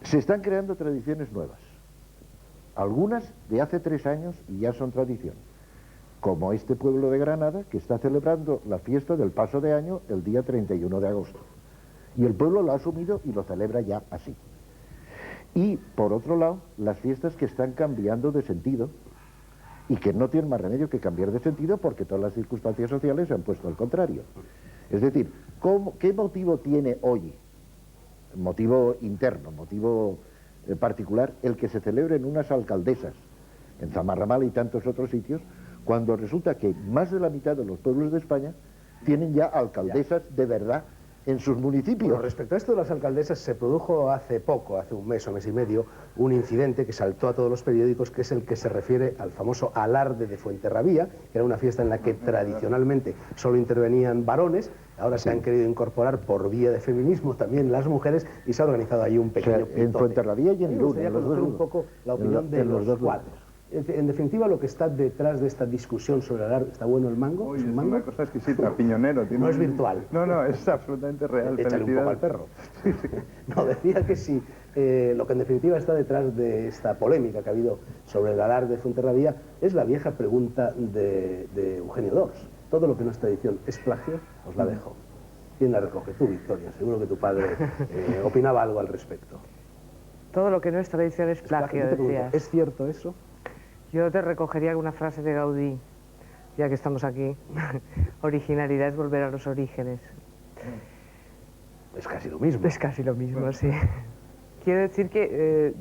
Se están creando tradiciones nuevas, algunas de hace 3 años y ya son tradición, como este pueblo de Granada que está celebrando la fiesta del paso de año el día 31 de agosto. Y el pueblo lo ha asumido y lo celebra ya así. Y, por otro lado, las fiestas que están cambiando de sentido y que no tienen más remedio que cambiar de sentido porque todas las circunstancias sociales se han puesto al contrario. Es decir, ¿qué motivo tiene hoy? Motivo interno, motivo particular, el que se celebren unas alcaldesas en Zamarramala y tantos otros sitios, cuando resulta que más de la mitad de los pueblos de España tienen ya alcaldesas de verdad en sus municipios. Bueno, respecto a esto de las alcaldesas, se produjo hace poco, hace un mes o mes y medio, un incidente que saltó a todos los periódicos, que es el que se refiere al famoso alarde de Fuenterrabía, que era una fiesta en la que tradicionalmente solo intervenían varones. Ahora se han querido incorporar por vía de feminismo también las mujeres y se ha organizado ahí un pequeño en Fuenterrabía y en Irún. Me gustaría conocer un poco la opinión de los cuadros. En definitiva, lo que está detrás de esta discusión sobre el arte, ¿está bueno el mango? Uy, ¿Es un es mango? una cosa exquisita, piñonero. No es virtual. No, es absolutamente real. Échale un poco al perro. No, decía que sí. Lo que en definitiva está detrás de esta polémica que ha habido sobre el alar de Fuenterrabía es la vieja pregunta de Eugenio Dors. Todo lo que no es tradición es plagio, os la dejo. ¿Quién la recoge? Tú, Victoria. Seguro que tu padre opinaba algo al respecto. Todo lo que no es tradición es plagio, Yo te pregunto, decías. ¿es cierto eso? Yo te recogería alguna frase de Gaudí, ya que estamos aquí. Originalidad es volver a los orígenes. Es casi lo mismo. Es casi lo mismo, sí. Quiero decir que,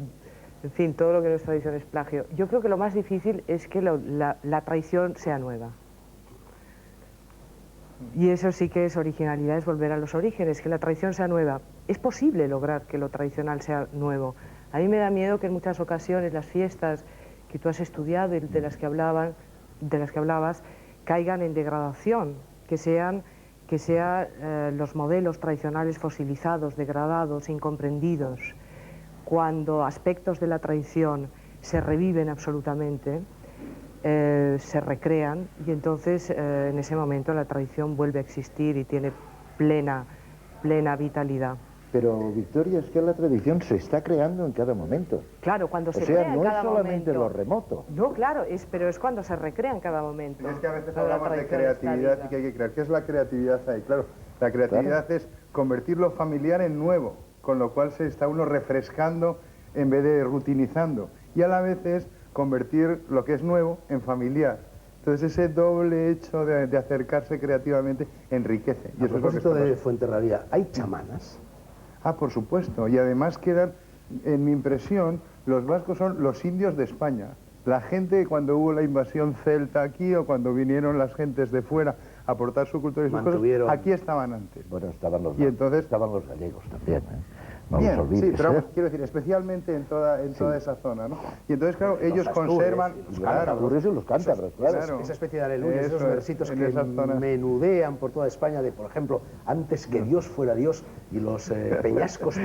en fin, todo lo que no es tradición es plagio. Yo creo que lo más difícil es que la tradición sea nueva. Y eso sí que es originalidad, es volver a los orígenes, que la tradición sea nueva. Es posible lograr que lo tradicional sea nuevo. A mí me da miedo que en muchas ocasiones las fiestas que tú has estudiado y de las que hablabas caigan en degradación, que sean los modelos tradicionales fosilizados, degradados, incomprendidos, cuando aspectos de la tradición se reviven absolutamente, se recrean y entonces en ese momento la tradición vuelve a existir y tiene plena vitalidad. Pero, Victoria, es que la tradición se está creando en cada momento. Claro, cuando se O sea, crea en no es cada solamente momento. lo remoto. No, claro, pero es cuando se recrea en cada momento. Es que a veces Pero la hablamos de tradición está creatividad viva. y que hay que crear. ¿Qué es la creatividad ahí? Claro, la creatividad es convertir lo familiar en nuevo, con lo cual se está uno refrescando en vez de rutinizando. Y a la vez es convertir lo que es nuevo en familiar. Entonces ese doble hecho de acercarse creativamente enriquece. Y A eso es lo que propósito está de pasando. Fuenterrabía, ¿hay chamanas? Ah, por supuesto. Y además quedan, en mi impresión, los vascos son los indios de España. La gente cuando hubo la invasión celta aquí o cuando vinieron las gentes de fuera a aportar su cultura y sus Mantuvieron- cosas, aquí estaban antes. Bueno, estaban los, Y entonces- estaban los gallegos también, ¿eh? No Bien, los olvides, sí, pero ¿eh? vamos, quiero decir, especialmente en toda esa zona, ¿no? Y entonces, claro, ellos astures, conservan... los Claro, Asturias y los cántabros, claro. Claro. Esa especie de aleluya, esos Eso es, versitos en que esas zonas. menudean por toda España de, por ejemplo, antes que Dios fuera Dios y los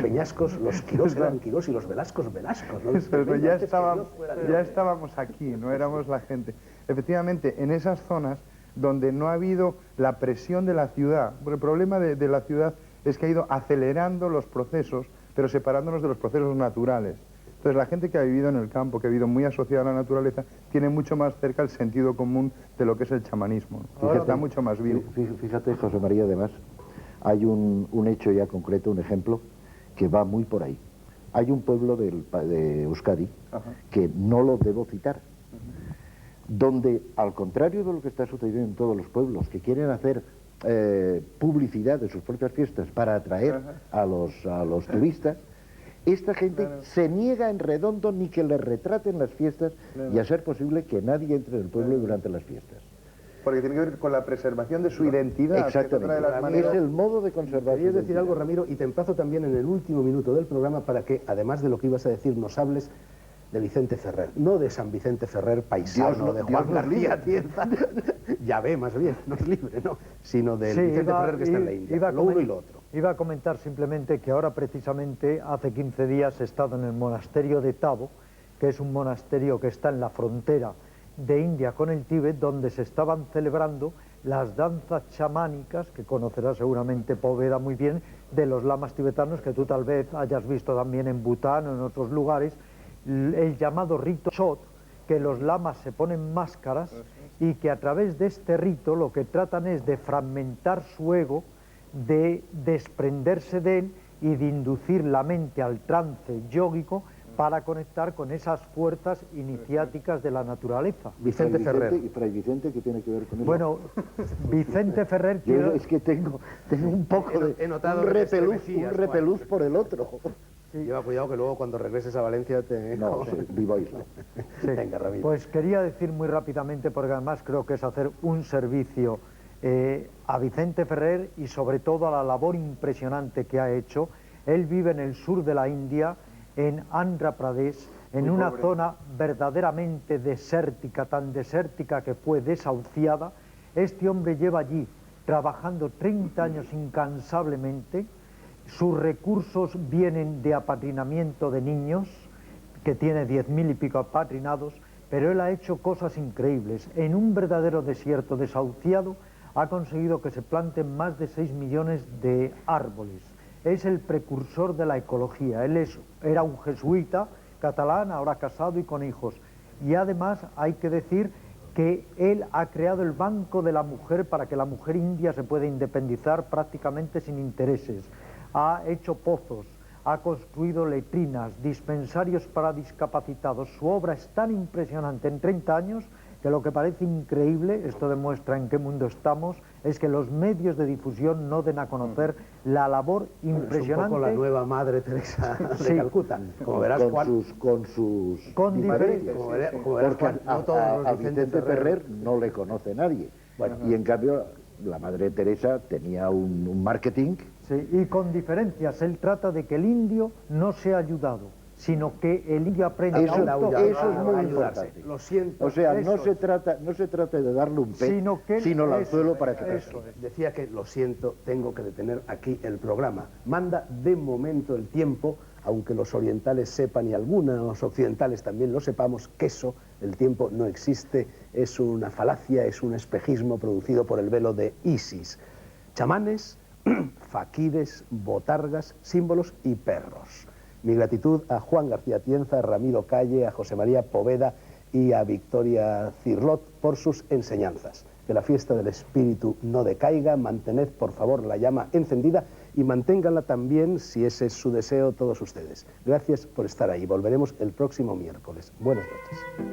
peñascos, los Quirós eran Quirós y los Velascos, Velascos. ¿no? Eso, pero ya Antes que Dios fuera Dios. estábamos aquí, no éramos la gente. Efectivamente, en esas zonas donde no ha habido la presión de la ciudad, porque el problema de la ciudad es que ha ido acelerando los procesos, pero separándonos de los procesos naturales. Entonces la gente que ha vivido en el campo, que ha vivido muy asociada a la naturaleza, tiene mucho más cerca el sentido común de lo que es el chamanismo, ¿no? Está mucho más vivo. Fíjate, José María, además, hay un hecho ya concreto, un ejemplo, que va muy por ahí. Hay un pueblo de Euskadi, que no lo debo citar, donde, al contrario de lo que está sucediendo en todos los pueblos, que quieren hacer publicidad de sus propias fiestas para atraer a los turistas, esta gente se niega en redondo ni que le retraten las fiestas y a ser posible que nadie entre en el pueblo durante las fiestas. Porque tiene que ver con la preservación de su identidad. Exactamente. Que otra de las maneras- Es el modo de conservar. Querías su decir identidad. algo, Ramiro, y te emplazo también en el último minuto del programa para que, además de lo que ibas a decir, nos hables de Vicente Ferrer. No de San Vicente Ferrer, paisano de Juan García Tienza. Ya ve, más bien, no es libre, ¿no? Sino del Sí, Vicente Ferrer que está en la India. Lo uno y lo otro. Iba a comentar simplemente que ahora precisamente hace 15 días he estado en el monasterio de Tabo, que es un monasterio que está en la frontera de India con el Tíbet, donde se estaban celebrando las danzas chamánicas, que conocerá seguramente Poveda muy bien, de los lamas tibetanos, que tú tal vez hayas visto también en Bután o en otros lugares, el llamado rito Shot, que los lamas se ponen máscaras y que a través de este rito lo que tratan es de fragmentar su ego, de desprenderse de él y de inducir la mente al trance yógico para conectar con esas fuerzas iniciáticas de la naturaleza. Vicente Ferrer. ¿Y Fray Vicente qué tiene que ver con eso? Bueno, Vicente Ferrer Yo quiero... es que tengo un poco He notado un que te repelús, estremecías, repelús por el otro. Lleva cuidado que luego cuando regreses a Valencia te... No, sí, viva Isla. Sí. Venga, Ramiro. Pues quería decir muy rápidamente, porque además creo que es hacer un servicio a Vicente Ferrer y sobre todo a la labor impresionante que ha hecho. Él vive en el sur de la India, en Andhra Pradesh, en una zona verdaderamente desértica, tan desértica que fue desahuciada. Este hombre lleva allí trabajando 30 años incansablemente. Sus recursos vienen de apadrinamiento de niños, que tiene 10.000 y pico apadrinados, pero él ha hecho cosas increíbles. En un verdadero desierto desahuciado ha conseguido que se planten más de 6 millones de árboles. Es el precursor de la ecología. Él era un jesuita catalán, ahora casado y con hijos. Y además hay que decir que él ha creado el Banco de la Mujer para que la mujer india se pueda independizar prácticamente sin intereses. Ha hecho pozos, ha construido letrinas, dispensarios para discapacitados. Su obra es tan impresionante en 30 años que lo que parece increíble, esto demuestra en qué mundo estamos, es que los medios de difusión no den a conocer la labor impresionante. Es un poco la nueva Madre Teresa de Sí. Calcuta. Como verás, Con diferencias. como verás, Porque Juan, no todos los a Vicente Vicente Ferrer no le conoce nadie. Bueno. Y en cambio, la Madre Teresa tenía un marketing. Sí, y con diferencias. Él trata de que el indio no sea ayudado, sino que el indio aprenda Eso es muy ayudarse. importante. Lo siento. O sea, Eso no se trata de darle un pez, Sino el que anzuelo eso para que es. pesque. Decía que, lo siento, tengo que detener aquí el programa. Manda de momento el tiempo, aunque los orientales sepan y algunos occidentales también lo sepamos, que eso, el tiempo no existe, es una falacia, es un espejismo producido por el velo de Isis. Chamanes, faquires, botargas, símbolos y perros. Mi gratitud a Juan García Tienza, a Ramiro Calle, a José María Poveda y a Victoria Cirlot por sus enseñanzas. Que la fiesta del espíritu no decaiga, mantened por favor la llama encendida y manténganla también, si ese es su deseo, todos ustedes. Gracias por estar ahí. Volveremos el próximo miércoles. Buenas noches.